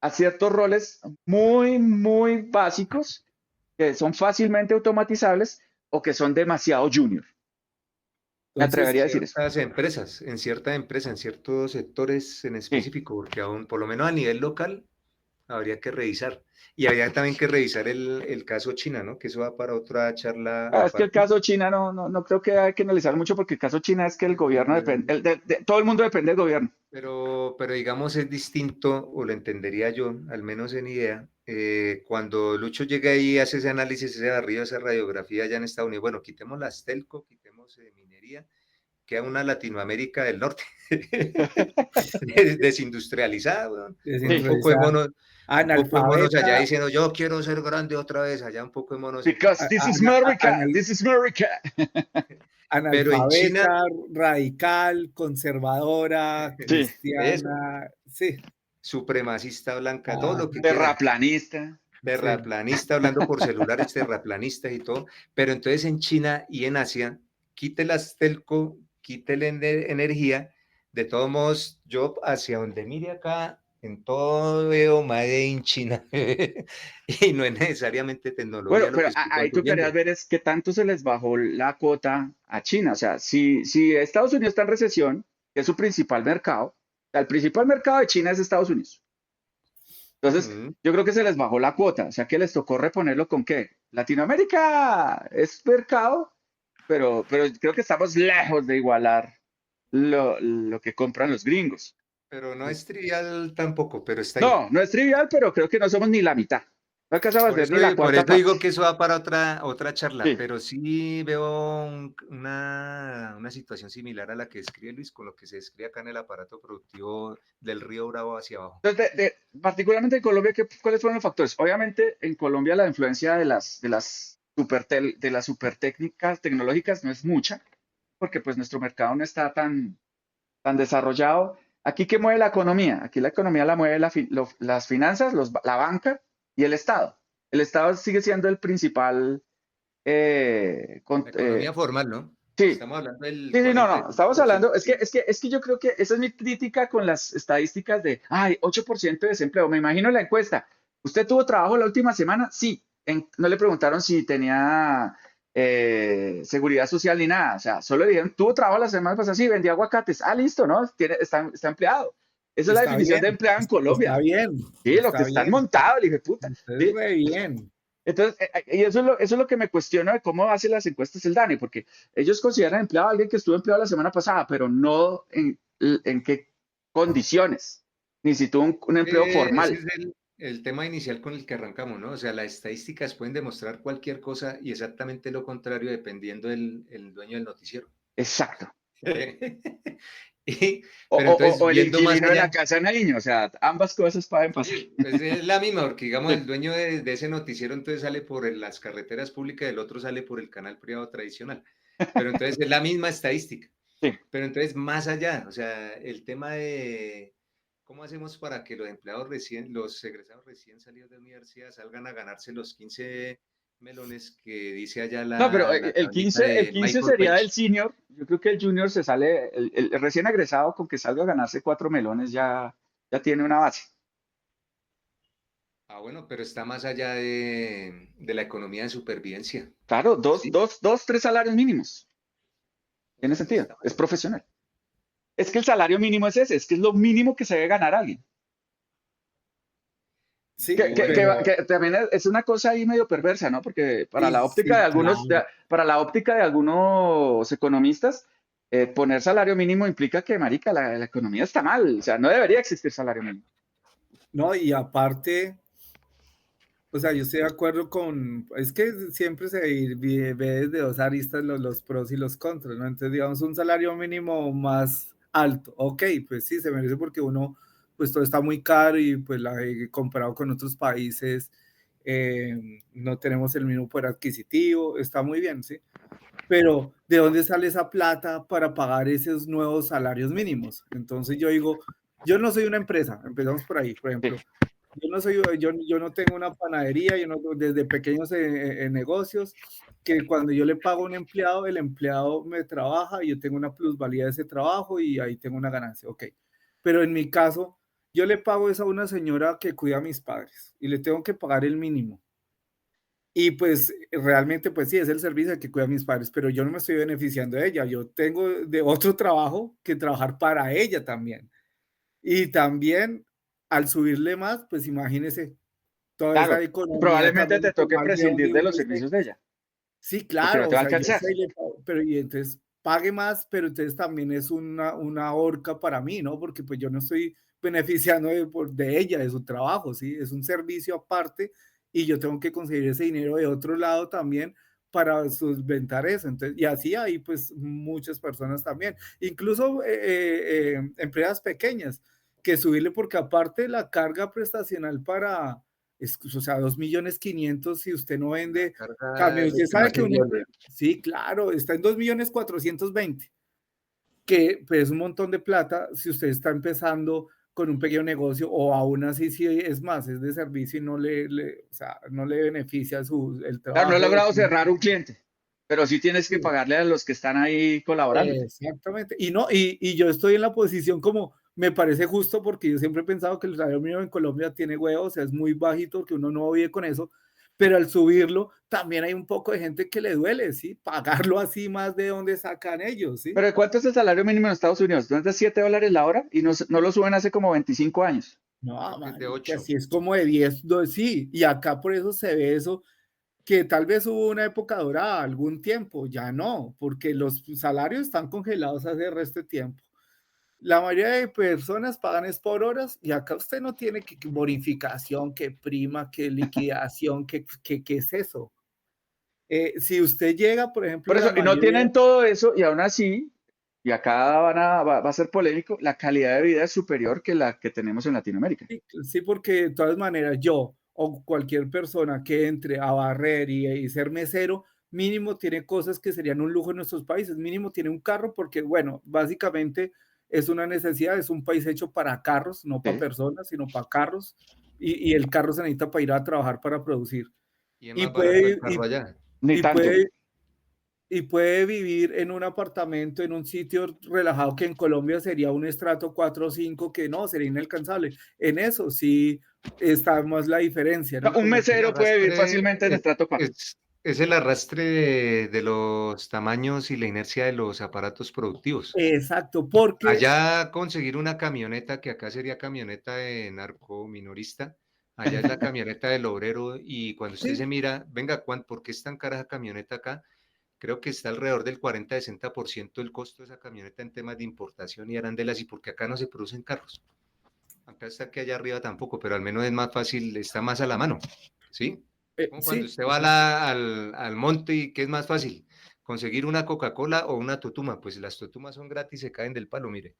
a ciertos roles muy básicos que son fácilmente automatizables o que son demasiado junior. Me Entonces, atrevería a decir eso. en ciertas empresas, en ciertos sectores en Sí. específico, porque aún por lo menos a nivel local habría que revisar. Y habría también que revisar el caso China, ¿no? Que eso va para otra charla Es que el aparte. caso China no creo que hay que analizar mucho porque el caso China es que el gobierno depende, todo el mundo depende del gobierno. Pero digamos es distinto, o lo entendería yo, al menos en idea, cuando Lucho llega ahí y hace ese análisis, ese barrido, esa radiografía allá en Estados Unidos, bueno, quitemos las telco, quitemos minería, queda una Latinoamérica del norte, desindustrializada, weón, con un Sí, poco de descentralizada, monos, un poco de monos allá analfabeta, diciendo, yo quiero ser grande otra vez, allá un poco de monos, because this is America, this is America. pero en China, analfabeta, radical, conservadora, Sí, eso, cristiana, sí, supremacista blanca, todo lo que ajá, quiera. terraplanista. sí. Terraplanista, hablando por celulares, terraplanistas y todo, pero entonces en China y en Asia, quite las telco, quite la energía, de todos modos, yo hacia donde mire acá, en todo veo Made in China, y no es necesariamente Bueno, tecnología lo pero que estoy ahí tocaría construyendo, ver es qué tanto se les bajó la cuota a China. O sea, si Estados Unidos está en recesión, que es su principal mercado, o sea, el principal mercado de China es Estados Unidos. Entonces, Ujú. yo creo que se les bajó la cuota. O sea, que les tocó reponerlo con qué. Latinoamérica es mercado, pero creo que estamos lejos de igualar lo que compran los gringos. Pero no es trivial tampoco, pero está ahí. No es trivial, pero creo que no somos ni la mitad. No alcanzamos a Por hacer eso, ni la por cuarta eso parte. digo que eso va para otra charla, Sí. pero sí veo una situación similar a la que describe Luis, con lo que se describe acá en el aparato productivo del Río Bravo hacia abajo. Entonces, particularmente en Colombia, ¿cuáles fueron los factores? Obviamente, en Colombia la influencia de las super técnicas tecnológicas no es mucha, porque pues nuestro mercado no está tan desarrollado. Aquí, ¿qué mueve la economía? Aquí la economía la mueve las finanzas, la banca y el Estado. El Estado sigue siendo el principal. La economía formal, ¿no? Sí, Estamos hablando del sí, sí, no, no. Estamos 45%. hablando. Es que yo creo que esa es mi crítica con las estadísticas de, ay, 8% de desempleo. Me imagino la encuesta. ¿Usted tuvo trabajo la última semana? Sí. No le preguntaron si tenía seguridad social ni nada. O sea, solo le dijeron, ¿tuvo trabajo la semana pasada? Sí, vendía aguacates. Ah, listo, ¿no? Está empleado. Esa es la Está definición de bien, empleado en está Colombia. bien, Sí, lo que está están bien. montados, le dije, puta. Es Sí. re bien. Entonces, y eso es lo que me cuestiono de cómo hace las encuestas el DANE, porque ellos consideran empleado a alguien que estuvo empleado la semana pasada, pero no en qué condiciones, ni si tuvo un empleo Ese formal. es el tema inicial con el que arrancamos, ¿no? O sea, las estadísticas pueden demostrar cualquier cosa y exactamente lo contrario dependiendo el dueño del noticiero. Exacto. Pero entonces, O el viendo más inquilino de la allá, casa de Nariño, o sea, ambas cosas pueden pasar. pues es la misma, porque digamos, Sí, el dueño de ese noticiero entonces sale por las carreteras públicas, el otro sale por el canal privado tradicional. Pero entonces es la misma estadística. sí. Pero entonces, más allá, o sea, el tema de cómo hacemos para que los empleados los egresados recién salidos de universidad salgan a ganarse los 15 melones que dice allá No, pero la el tablita 15, el de 15 Michael sería el Page. senior. Yo creo que el junior se sale, el recién egresado con que salga a ganarse 4 melones ya tiene una base. Ah, bueno, pero está más allá de la economía de supervivencia, Claro, ¿sí? 3 salarios mínimos. Tiene Bueno, sentido, está es más allá. profesional. Es que el salario mínimo es ese, es que es lo mínimo que se debe ganar alguien. Sí, Que pero también es una cosa ahí medio perversa, ¿no? Porque sí, claro. para la óptica de algunos economistas, poner salario mínimo implica que, marica, la economía está mal. O sea, no debería existir salario mínimo. No, y aparte, o sea, yo estoy de acuerdo con, es que siempre se ve desde dos aristas los pros y los contras, ¿no? Entonces, digamos, un salario mínimo más alto, ok, pues sí, se merece porque uno, pues todo está muy caro y pues comparado con otros países, no tenemos el mismo poder adquisitivo, está muy bien, ¿sí? Pero ¿de dónde sale esa plata para pagar esos nuevos salarios mínimos? Entonces yo digo, yo no soy una empresa, empezamos por ahí, por Sí. ejemplo, yo no tengo una panadería, yo no, desde pequeños en negocios, que cuando yo le pago a un empleado, el empleado me trabaja y yo tengo una plusvalía de ese trabajo y ahí tengo una ganancia, ok. Pero en mi caso, yo le pago eso a una señora que cuida a mis padres y le tengo que pagar el mínimo. Y pues realmente, pues sí, es el servicio que cuida a mis padres, pero yo no me estoy beneficiando de ella. Yo tengo de otro trabajo que trabajar para ella también. Y también al subirle más, pues imagínese, toda esa Claro, economía probablemente también te toque más de prescindir dónde de los uno esté. servicios de ella, Sí, porque no claro, te o va a sea, yo alcanzar. sé, pero y entonces pague más, pero entonces también es una horca para mí, ¿no? Porque pues yo no estoy beneficiando de ella, de su trabajo, ¿sí? Es un servicio aparte y yo tengo que conseguir ese dinero de otro lado también para solventar eso. Entonces, y así hay pues muchas personas también, incluso empresas pequeñas, que subirle porque aparte la carga prestacional o sea, 2.500.000 si usted no La vende carga cambio, es lo usted que sabe más que envuelve. sí, claro, está en 2.420.000, que pues es un montón de plata si usted está empezando con un pequeño negocio o aún así, sí, es más, es de servicio y o sea, no le beneficia el Claro, no he trabajo. logrado cerrar un cliente, pero sí tienes que Sí, pagarle a los que están ahí colaborándote. exactamente. Y no, y yo estoy en la posición como me parece justo porque yo siempre he pensado que el salario mínimo en Colombia tiene huevos, o sea, es muy bajito, que uno no vive con eso, pero al subirlo también hay un poco de gente que le duele, ¿sí? Pagarlo así más de donde sacan ellos, ¿sí? Pero ¿cuánto es el salario mínimo en Estados Unidos? ¿No es de $7 la hora? Y no lo suben hace como 25 años. No, Creo que es de marica, 8. si es como de 10 sí, y acá por eso se ve eso, que tal vez hubo una época dorada, algún tiempo, ya no, porque los salarios están congelados hace el resto de tiempo. La mayoría de personas pagan es por horas y acá usted no tiene que bonificación, que prima, que liquidación, que es eso. Si usted llega, por ejemplo, Por eso, la y no mayoría, tienen todo eso, y aún así, y acá va a ser polémico, la calidad de vida es superior que la que tenemos en Latinoamérica. sí, sí, porque de todas maneras yo o cualquier persona que entre a barrer y ser mesero, mínimo tiene cosas que serían un lujo en nuestros países, mínimo tiene un carro porque, bueno, básicamente es una necesidad, es un país hecho para carros, no para Sí, personas, sino para carros, y el carro se necesita para ir a trabajar, para producir. Y es Y más barato el puede, carro allá. ni y tanto. puede, y puede vivir en un apartamento, en un sitio relajado que en Colombia sería un estrato 4 o 5 que no, sería inalcanzable. En eso sí está más la diferencia, No, ¿no? un Como que, El mesero puede vivir arrastre fácilmente en estrato 4. es el arrastre de los tamaños y la inercia de los aparatos productivos. exacto, porque, Allá conseguir una camioneta, que acá sería camioneta de narcominorista, allá es la camioneta del obrero y cuando usted sí, se mira, venga, ¿por qué es tan cara esa camioneta acá? Creo que está alrededor del 40-60% el costo de esa camioneta en temas de importación y arandelas y porque acá no se producen carros. Acá está que allá arriba tampoco, pero al menos es más fácil, está más a la mano, ¿sí? Como cuando sí, usted va exacto. al monte y ¿qué es más fácil? Conseguir una Coca-Cola o una totuma, pues las totumas son gratis, se caen del palo, mire,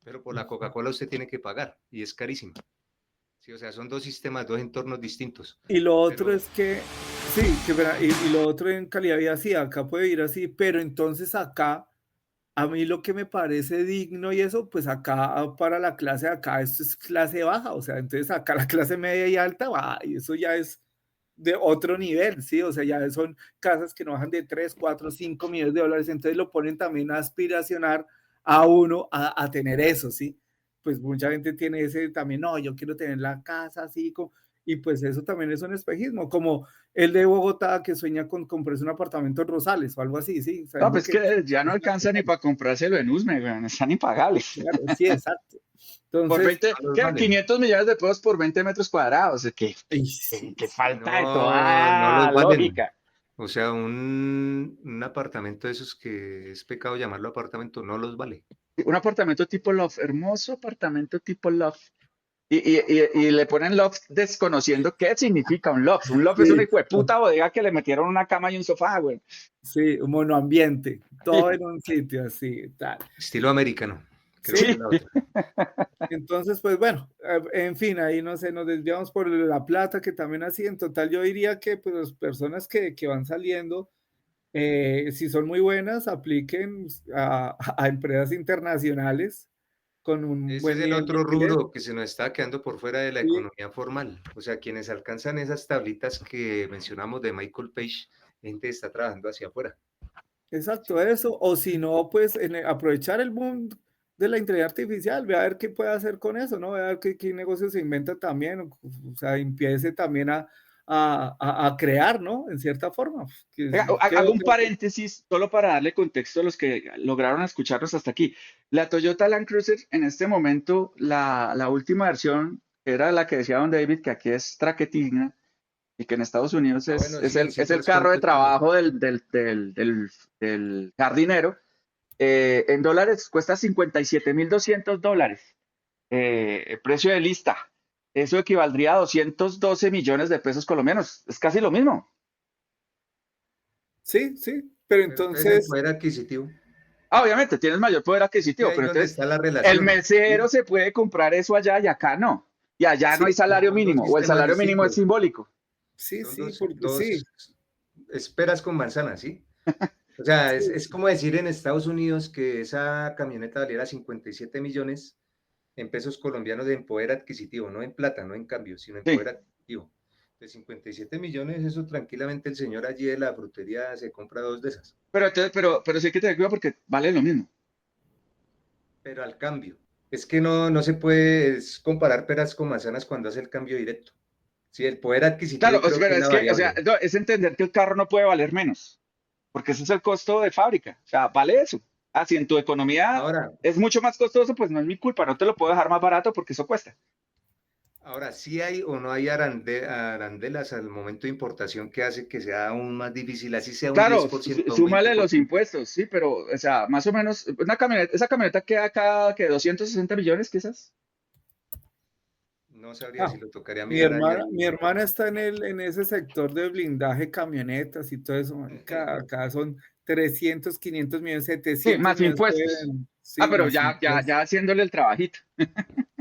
pero por la Coca-Cola usted tiene que pagar y es carísima. Sí, o sea, son dos sistemas, dos entornos distintos, Y lo otro pero es que, sí, que verá, y lo otro en calidad de vida, sí, acá puede ir así, pero entonces acá, a mí lo que me parece digno y eso, pues acá para la clase de acá, esto es clase baja, o sea, entonces acá la clase media y alta va, y eso ya es de otro nivel, ¿sí? O sea, ya son casas que no bajan de 3 4 5 millones de dólares, entonces lo ponen también a aspiracionar a uno a tener eso, ¿sí? Pues mucha gente tiene ese también, no, yo quiero tener la casa así, y pues eso también es un espejismo, como el de Bogotá que sueña con comprarse un apartamento en Rosales o algo así, ¿sí? No, Sabiendo pues que que ya no es alcanza ni inaccesible. para comprárselo en Usme, weón, están Sí, impagables. claro, sí, exacto. Por Entonces, 20, no los ¿qué? valen. 500 millones de pesos por 20 metros cuadrados. Es y que sí, falta de No los toda valen. lógica. O sea, un apartamento de esos que es pecado llamarlo apartamento, no los vale. Un apartamento tipo loft, hermoso apartamento tipo loft. Y le ponen loft desconociendo qué significa un loft. Un loft es una sí, hijueputa bodega que le metieron una cama y un sofá, güey. sí, un monoambiente, todo Sí, en un sitio así, tal. Estilo americano, creo que es Sí, sí. la otra. entonces, pues bueno, en fin, ahí no sé, nos desviamos por la plata, que también así, en total yo diría que pues las personas que van saliendo, si son muy buenas, apliquen a empresas internacionales con un Ese buen es el nivel de otro ingreso. rubro que se nos está quedando por fuera de la Sí, economía formal. O sea, quienes alcanzan esas tablitas que mencionamos de Michael Page, gente está trabajando hacia afuera. exacto, ¿Sí? eso, o si no, pues aprovechar el boom de la inteligencia artificial, ve a ver qué puede hacer con eso, ¿no? Ve a ver qué negocio se inventa también, o sea, empiece también a crear, ¿no? En cierta forma. Venga, ¿Qué hago un otra? paréntesis solo para darle contexto a los que lograron escucharnos hasta aquí. La Toyota Land Cruiser, en este momento, la última versión, era la que decía Don David, que aquí es traquetina y que en Estados Unidos Ah, bueno, es sí, es siempre el les carro de cuento que trabajo del jardinero. En dólares cuesta $57.200, precio de lista. Eso equivaldría a 212 millones de pesos colombianos. Es casi lo mismo. Sí, sí, pero pero entonces el entonces, poder adquisitivo, Ah, obviamente, tienes mayor poder y adquisitivo, ahí pero donde entonces está la el relación, mesero ¿sí? se puede comprar eso allá y acá no. Y allá no sí, hay salario Son dos mínimo, o el sistemas salario mínimo es distintos, simbólico. sí, son sí, porque sí, dos esperas con manzanas, ¿sí? O sea, sí, es como decir en Estados Unidos que esa camioneta valiera 57 millones en pesos colombianos en poder adquisitivo, no en plata, no en cambio, sino en poder Sí, adquisitivo. De 57 millones, eso tranquilamente el señor allí de la frutería se compra dos de esas, pero sí hay que tener cuidado porque vale lo mismo. pero al cambio. Es que no se puede comparar peras con manzanas cuando hace el cambio directo. Sí, el poder Claro, adquisitivo creo que pero es la es que, o sea, variable. no, es entender que el carro no puede valer menos, porque ese es el costo de fábrica. O sea, vale eso. Ah, si en tu economía Ahora, es mucho más costoso, pues no es mi culpa, no te lo puedo dejar más barato porque eso cuesta. Ahora, ¿sí hay o no hay arandelas al momento de importación que hace que sea aún más difícil, así sea un Claro, 10% o un súmale los 20%? impuestos, sí, pero, o sea, más o menos, esa camioneta queda acá, que 260 millones quizás. No sabría Ah, si lo tocaría mirar allá. mi hermana está en ese sector de blindaje, camionetas y todo eso, marica. Acá son 300, 500 millones, Sí, 700 más millones, impuestos. Ah, sí, pero más ya impuestos. haciéndole el trabajito.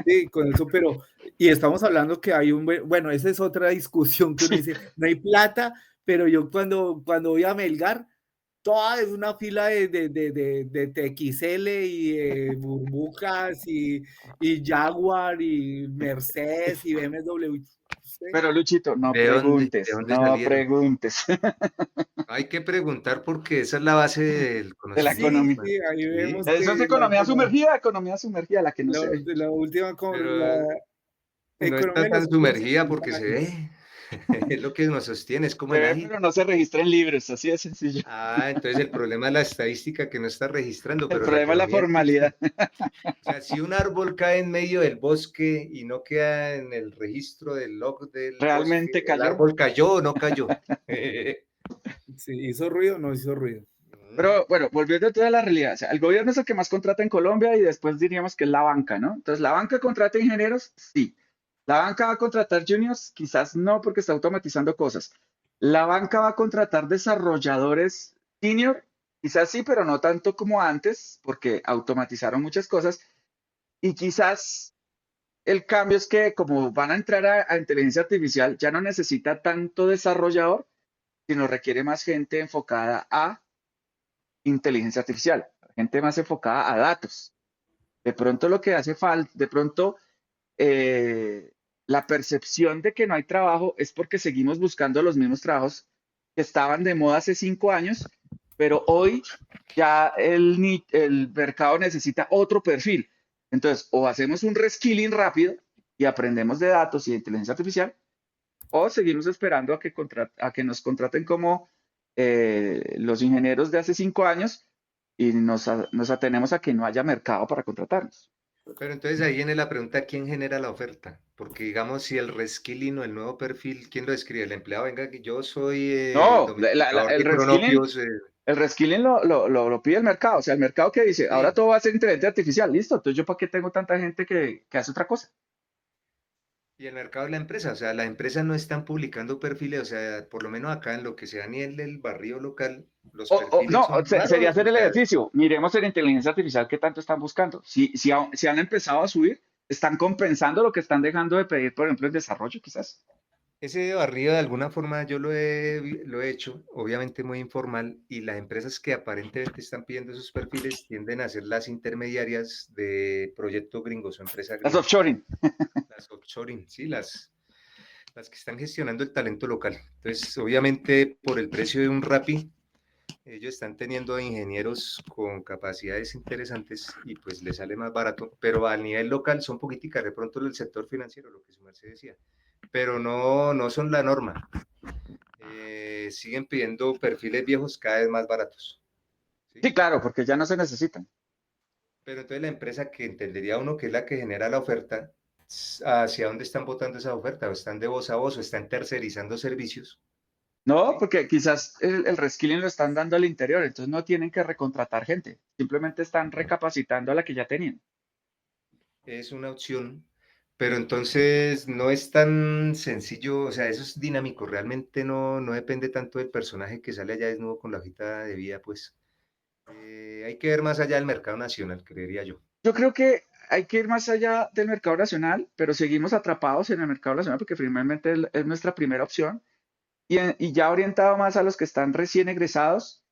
Sí, con eso, pero, y estamos hablando que hay bueno, esa es otra discusión que uno dice, no hay plata, pero yo cuando voy a Melgar, toda es una fila de TXL y burbujas y Jaguar y Mercedes y BMW. ¿Usted? Pero Luchito, De dónde no salieron? preguntes Hay que preguntar porque esa es la base del de la conocimiento, Sí, economía. hermano. sí, ahí Sí, vemos Eso es que economía sumergida, la que no se ve. la última, pero la no está economía de tan los últimos sumergida 50 porque se años. ve. Es lo que nos sostiene, es como Se el ve, ágil. pero no se registra en libros, así de sencillo. Ah, entonces el problema es la estadística que no está registrando, El pero la problema es la economía existe. formalidad. O sea, si un árbol cae en medio del bosque y no queda en el registro del log del bosque, ¿Realmente ¿el cayó? árbol cayó o no cayó? Sí, ¿hizo ruido o no hizo ruido? Pero bueno, volviendo a toda la realidad, o sea, el gobierno es el que más contrata en Colombia y después diríamos que es la banca, ¿no? Entonces, ¿la banca contrata ingenieros? Sí. ¿La banca va a contratar juniors? Quizás no, porque está automatizando cosas. ¿La banca va a contratar desarrolladores senior? Quizás sí, pero no tanto como antes, porque automatizaron muchas cosas. Y quizás el cambio es que como van a entrar a inteligencia artificial, ya no necesita tanto desarrollador, sino requiere más gente enfocada a inteligencia artificial, gente más enfocada a datos. De pronto lo que hace falta, de pronto eh, la percepción de que no hay trabajo es porque seguimos buscando los mismos trabajos que estaban de moda hace 5 años, pero hoy ya el mercado necesita otro perfil. Entonces, o hacemos un reskilling rápido y aprendemos de datos y de inteligencia artificial, o seguimos esperando a que nos contraten como los ingenieros de hace 5 años y nos atenemos a que no haya mercado para contratarnos. Pero entonces ahí viene la pregunta, ¿quién genera la oferta? Porque digamos, si el reskilling o el nuevo perfil, ¿quién lo describe? El empleado, venga, que yo soy No, domiciliador de cronopios. el reskilling lo pide el mercado. O sea, el mercado que dice, ahora Sí, todo va a ser inteligencia artificial, listo. Entonces, ¿yo para qué tengo tanta gente que hace otra cosa? y el mercado de la empresa, o sea, las empresas no están publicando perfiles, o sea, por lo menos acá en lo que sea a nivel del barrio local, los No, perfiles son sería raros, o hacer el sea, ejercicio. Miremos en inteligencia artificial qué tanto están buscando. Si han empezado a subir, están compensando lo que están dejando de pedir, por ejemplo, en desarrollo, quizás. ese barrido de alguna forma yo lo he hecho, obviamente muy informal, y las empresas que aparentemente están pidiendo esos perfiles tienden a ser las intermediarias de proyectos gringos o empresas Las gringas, offshoring. las offshoring, sí, las que están gestionando el talento local. Entonces, obviamente, por el precio de un Rappi, ellos están teniendo ingenieros con capacidades interesantes y pues les sale más barato, pero a nivel local son políticas de pronto del sector financiero, lo que su merced decía, pero no son la norma. Siguen pidiendo perfiles viejos cada vez más baratos, ¿sí? Sí, claro, porque ya no se necesitan. Pero entonces la empresa que entendería uno que es la que genera la oferta, ¿hacia dónde están botando esa oferta? ¿O están de voz a voz o están tercerizando servicios? No, ¿Sí? porque quizás el reskilling lo están dando al interior, entonces no tienen que recontratar gente, simplemente están recapacitando a la que ya tenían. Es una opción, pero entonces no es tan sencillo, o sea, eso es dinámico, realmente no depende tanto del personaje que sale allá desnudo con la hojita de vida, pues hay que ver más allá del mercado nacional, creería yo. Yo creo que hay que ir más allá del mercado nacional, pero seguimos atrapados en el mercado nacional porque finalmente es nuestra primera opción y ya orientado más a los que están recién egresados,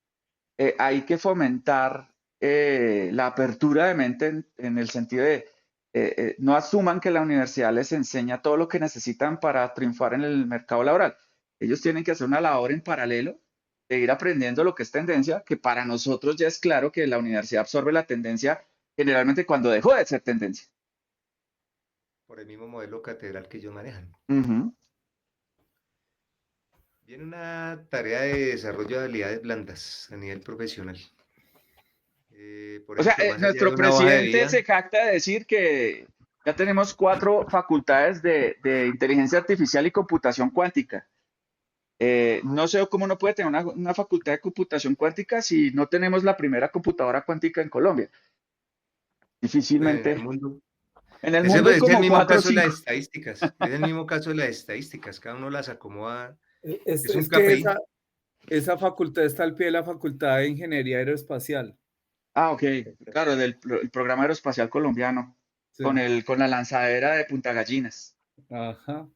hay que fomentar la apertura de mente en el sentido de no asuman que la universidad les enseña todo lo que necesitan para triunfar en el mercado laboral. Ellos tienen que hacer una labor en paralelo de ir aprendiendo lo que es tendencia, que para nosotros ya es claro que la universidad absorbe la tendencia generalmente cuando dejó de ser tendencia. Por el mismo modelo catedral que ellos manejan. Ujú. Viene una tarea de desarrollo de habilidades blandas a nivel profesional. Por O sea, ejemplo, más allá de nuestro una hoja de presidente vida, se jacta de decir que Ya tenemos 4 facultades de inteligencia artificial y computación cuántica. No sé cómo no puede tener una facultad de computación cuántica si no tenemos la primera computadora cuántica en Colombia. Pues en el Difícilmente. mundo. En el Ese mundo hay es el como mismo 4 o caso de las 5. estadísticas. Es el mismo caso de las estadísticas. Cada uno las acomoda. Es, Es un es que KPI. esa facultad está al pie de la Facultad de Ingeniería Aeroespacial. Ah, ok. Claro, el programa aeroespacial colombiano, Sí. con la lanzadera de Punta Gallinas. Ajá.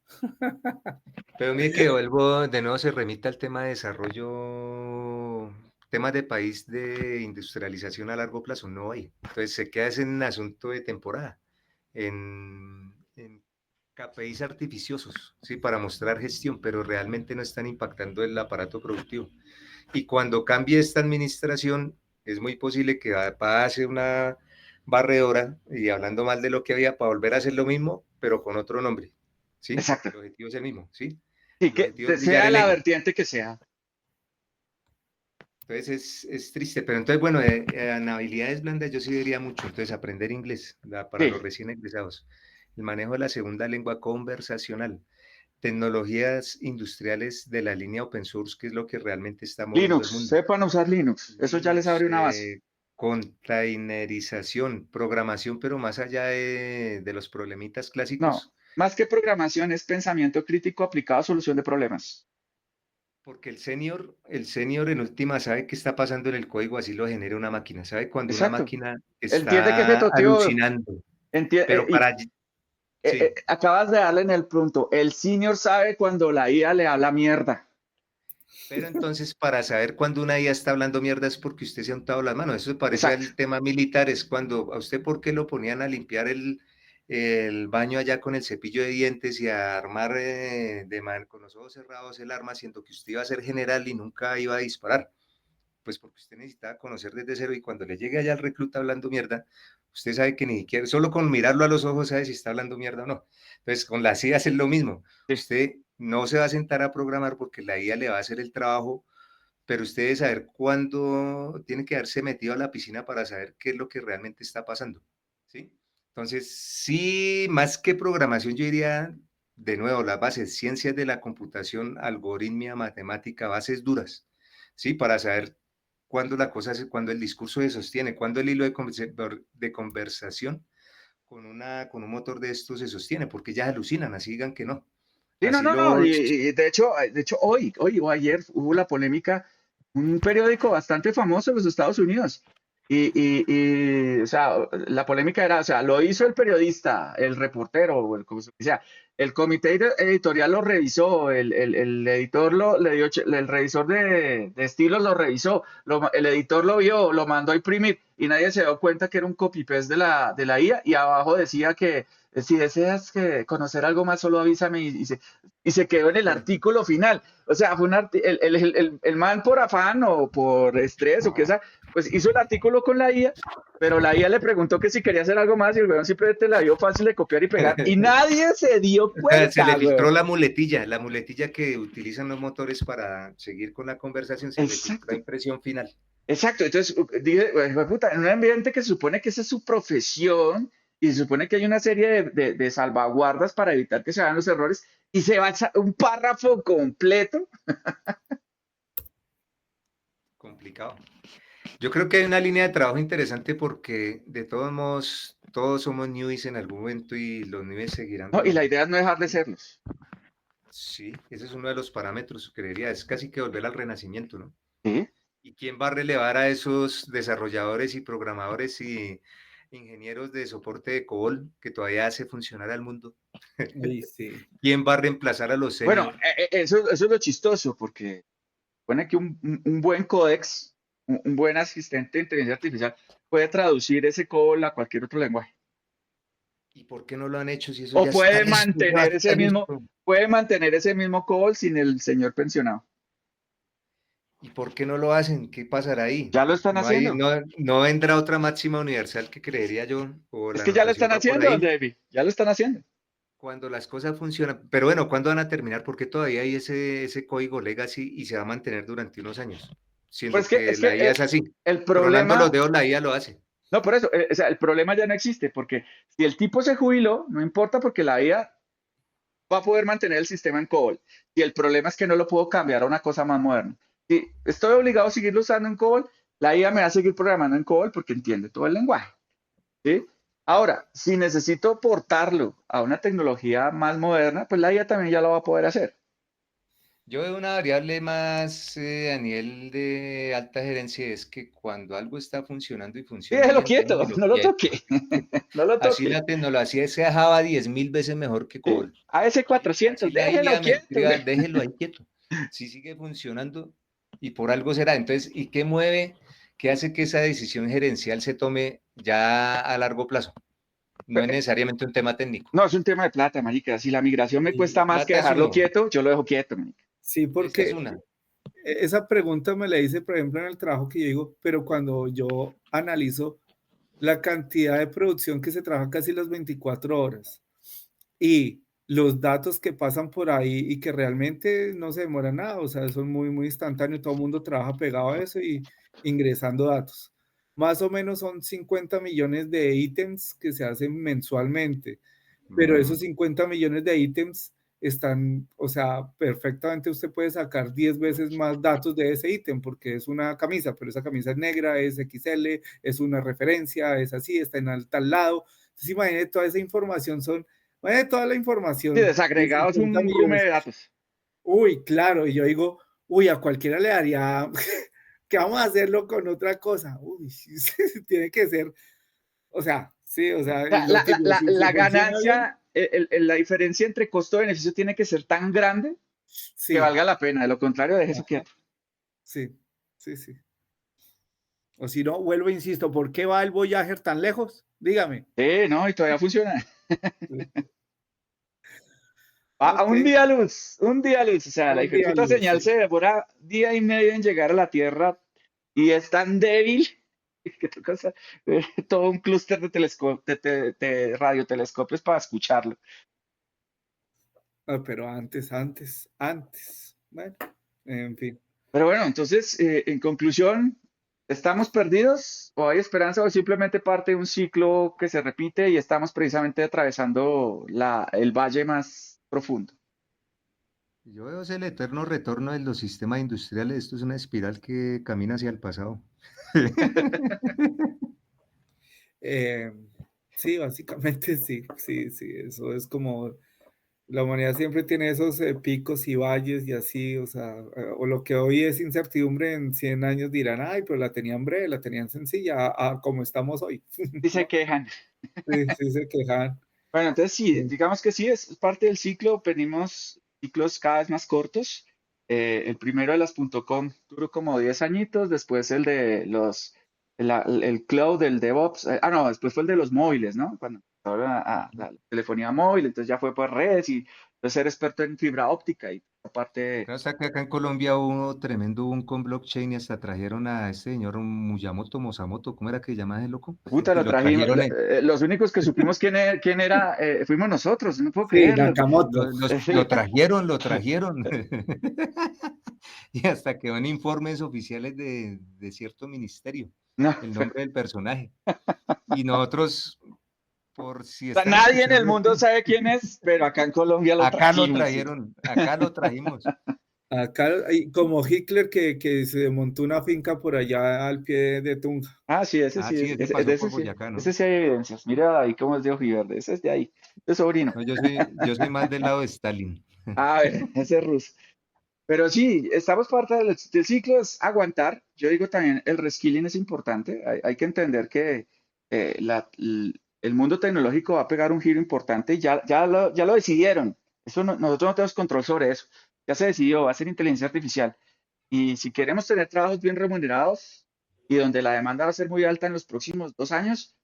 Pero mire que vuelvo, de nuevo se remite al tema de desarrollo, temas de país de industrialización a largo plazo, no hay. Entonces se queda ese en asunto de temporada, en KPIs artificiosos, ¿sí? Para mostrar gestión, pero realmente no están impactando el aparato productivo. Y cuando cambie esta administración, es muy posible que pase una barredora y hablando mal de lo que había para volver a hacer lo mismo, pero con otro nombre, ¿sí? Porque Exacto. el objetivo es el mismo, ¿sí? Y El que objetivo es brillar sea el la ego. vertiente que sea. Entonces es triste, pero entonces, bueno, en habilidades blandas yo sí diría mucho, entonces aprender inglés para los Sí. recién egresados, el manejo de la segunda lengua conversacional, tecnologías industriales de la línea open source, que es lo que realmente está moviendo el Linux, mundo. sepan usar Linux. Eso ya les Linux, abre una base. containerización, programación, pero más allá de los problemitas No, clásicos, más que programación es pensamiento crítico aplicado a solución de problemas. porque el senior en última sabe qué está pasando en el código, así lo genera una máquina, sabe cuando una Exacto. máquina Entiende que está tío, alucinando, pero sí, acabas de darle en el punto. El senior sabe cuando la IA le habla mierda. pero entonces para saber cuando una IA está hablando mierda es porque usted se ha untado las manos. Eso se parece Exacto. al tema militar, es cuando a usted por qué lo ponían a limpiar el baño allá con el cepillo de dientes y a armar con los ojos cerrados el arma, siendo que usted iba a ser general y nunca iba a disparar. Pues porque usted necesitaba conocer desde cero y cuando le llegue allá al recluta hablando mierda, usted sabe que ni siquiera, solo con mirarlo a los ojos sabe si está hablando mierda o no. Entonces con la CIA es lo mismo. Sí. Usted no se va a sentar a programar porque la IA le va a hacer el trabajo, pero usted debe saber cuándo tiene que darse metido a la piscina para saber qué es lo que realmente está pasando. ¿Sí? Entonces, sí, más que programación, yo diría, de nuevo, las bases, ciencias de la computación, algoritmia, matemática, bases duras, ¿sí? Para saber cuándo la cosa, cuándo el discurso se sostiene, cuándo el hilo de conversación con un motor de esto se sostiene, porque ya alucinan, así digan que no. Sí, no, Así no, no. lo... Y de hecho hoy o ayer hubo la polémica, un periódico bastante famoso en los Estados Unidos. O sea, la polémica era, o sea, lo hizo el periodista, el reportero, o como se sea. El comité editorial lo revisó, el editor le dio, el revisor de estilos lo revisó, el editor lo vio, lo mandó a imprimir y nadie se dio cuenta que era un copy-paste de la IA y abajo decía que si deseas conocer algo más, solo avísame y se quedó en el artículo final. O sea, fue el man por afán o por estrés o qué sea, pues hizo el artículo con la IA, pero la IA le preguntó que si quería hacer algo más y el weón simplemente la vio fácil de copiar y pegar y nadie se dio Se le cuenta, filtró weón. la muletilla que utilizan los motores para seguir con la conversación, se le filtró a Exacto. impresión final. Exacto, entonces dije, puta, en un ambiente que se supone que esa es su profesión y se supone que hay una serie de salvaguardas para evitar que se hagan los errores y se va un párrafo completo. Complicado. Yo creo que hay una línea de trabajo interesante porque de todos modos todos somos newbies en algún momento y los newbies No, y la seguirán. idea es no dejar de serlos. Sí, ese es uno de los parámetros, creería, es casi que volver al renacimiento, ¿no? ¿Sí? ¿Y quién va a relevar a esos desarrolladores y programadores y ingenieros de soporte de COBOL que todavía hace funcionar al mundo? Uy, sí. ¿Quién va a reemplazar a los Bueno, senior? eso es lo chistoso, porque supone que un buen códex, un buen asistente de inteligencia artificial puede traducir ese código a cualquier otro lenguaje. ¿Y por qué no lo han hecho si eso O ya está puede listo? Ya mantener está ese mismo, listo. puede mantener ese mismo código sin el señor pensionado. ¿Y por qué no lo hacen? ¿Qué pasará ahí? Ya lo están No hay, haciendo. no, no vendrá otra máxima universal que creería yo, o Es la que ya lo notación están va por haciendo, ahí. David. Ya lo están haciendo. Cuando las cosas funcionan, pero bueno, ¿cuándo van a terminar? Porque todavía hay ese código legacy y se va a mantener durante unos años, Pues siendo es que, que es que la IA es así. el Tronando los problema, dedos, la IA lo hace. No, por eso, o sea, el problema ya no existe, porque si el tipo se jubiló, no importa porque la IA va a poder mantener el sistema en COBOL. Y el problema es que no lo puedo cambiar a una cosa más moderna. Si estoy obligado a seguirlo usando en COBOL, la IA me va a seguir programando en COBOL porque entiende todo el lenguaje. ¿Sí? Ahora, si necesito portarlo a una tecnología más moderna, pues la IA también ya lo va a poder hacer. Yo veo una variable más a nivel de alta gerencia, es que cuando algo está funcionando y Sí, funciona déjelo bien, quieto, déjelo no lo toque, quieto. no lo Así toque. la tecnología sea Java 10.000 veces mejor que ¿Sí? COBOL. Sí, así AS400, la déjelo IA me quieto. escriba, déjelo ahí quieto. Si sigue funcionando y por algo será. Entonces, ¿y qué mueve, qué hace que esa decisión gerencial se tome ya a largo plazo? No es necesariamente un tema técnico. No, es un tema de plata, marica. Si la migración me Y cuesta más que plata es dejarlo uno, quieto, yo lo dejo quieto, marica. Sí, esa es porque una. esa pregunta me la hice, por ejemplo, en el trabajo que yo digo, pero cuando yo analizo la cantidad de producción que se trabaja casi las 24 horas y los datos que pasan por ahí y que realmente no se demora nada, o sea, son muy, muy instantáneos, todo el mundo trabaja pegado a eso y ingresando datos. Más o menos son 50 millones de ítems que se hacen mensualmente, pero Ujú. esos 50 millones de ítems están, o sea, perfectamente usted puede sacar 10 veces más datos de ese ítem porque es una camisa, pero esa camisa es negra, es XL, es una referencia, es así, está en tal lado. Entonces, imagínate toda esa información, imagínate toda la Sí, información de desagregados 50 un rume millones. de datos. Uy, claro, y yo digo, uy, a cualquiera le daría, que vamos a hacerlo con otra cosa. Uy, tiene que ser, o sea, sí, o sea, O sea, lo que yo, si la funciona bien, ganancia, la diferencia entre costo-beneficio tiene que ser tan grande que sí. valga la pena. De lo contrario, deje eso Ajá. quieto. Sí, sí, sí. O si no, vuelvo, e insisto, ¿por qué va el Voyager tan lejos? Dígame. Sí, no, y todavía funciona. Sí. A Ok, un día luz. O sea, la un día hijueputa luz, señal sí. se demora día y medio en llegar a la Tierra y es tan débil que toca hacer, todo un clúster de, de radiotelescopios para escucharlo. Ah, pero antes. Bueno, en fin. Pero bueno, entonces, en conclusión, ¿estamos perdidos o hay esperanza o simplemente parte de un ciclo que se repite y estamos precisamente atravesando el valle más profundo? Yo veo es el eterno retorno de los sistemas industriales. Esto es una espiral que camina hacia el pasado. Eh, sí, básicamente sí, sí, sí. Eso es como la humanidad siempre tiene esos picos y valles y así, o sea, o lo que hoy es incertidumbre en 100 años dirán, ay, pero la tenían breve, la tenían sencilla, a como estamos hoy, Y se ¿no? quejan. Sí, sí se quejan. Bueno, entonces sí, Sí. digamos que sí, es parte del ciclo. Venimos ciclos cada vez más cortos. El primero de las .com duró como 10 añitos, después el de el cloud, el DevOps, no, después fue el de los móviles, ¿no? Cuando ahora la telefonía móvil, entonces ya fue por redes y entonces ser experto en fibra óptica y aparte, Hasta que acá en Colombia hubo tremendo boom con blockchain y hasta trajeron a este señor Muyamoto, Mosamoto, ¿cómo era que se llama ese loco? puta, Y lo lo trajimos, trajeron, los únicos que supimos quién era, fuimos nosotros, no puedo Sí, creerlo. Nakamoto. lo trajeron, lo trajeron. Y hasta quedó en informes oficiales de cierto ministerio, No, el nombre del personaje. Y nosotros, por si sea, están nadie en el escuchando mundo esto, sabe quién es, pero acá en Colombia lo acá lo trajimos, sí. trajeron, acá lo trajimos. Acá, como Hitler que se montó una finca por allá al pie de Tunja. Ah, sí, ese Ah, sí, sí, ese de pasó por ese sí, Boyacá, ¿no? ese sí hay evidencias. Mira ahí cómo es de ojiverde, ese es de ahí, de sobrino. No, yo soy más del lado de Stalin. A ver, ese es ruso. Pero sí, estamos parte del ciclo, es aguantar. Yo digo también, el reskilling es importante. Hay que entender que el mundo tecnológico va a pegar un giro importante y ya lo decidieron. Eso nosotros no tenemos control sobre eso. Ya se decidió, va a ser inteligencia artificial. Y si queremos tener trabajos bien remunerados y donde la demanda va a ser muy alta en los próximos 2 años,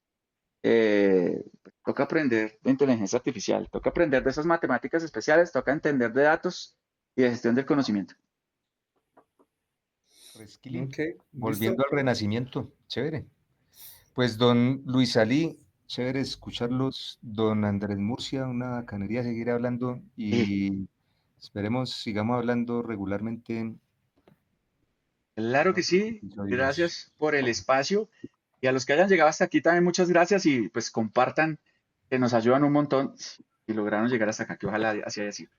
pues, toca aprender de inteligencia artificial, toca aprender de esas matemáticas especiales, toca entender de datos y de gestión del conocimiento. Reskilling, Ok, listo. volviendo al renacimiento, chévere. Pues don Luis Ali, chévere escucharlos, don Andrés Murcia, una bacanería seguir hablando Y y esperemos sigamos hablando regularmente claro en que otros sí, episodios. gracias por el espacio. Y a los que hayan llegado hasta aquí también muchas gracias y pues compartan, que nos ayudan un montón y lograron llegar hasta acá, que ojalá así haya sido.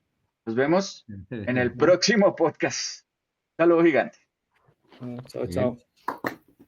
Nos vemos en el próximo podcast. Saludos gigante. Chao, Bien. chao.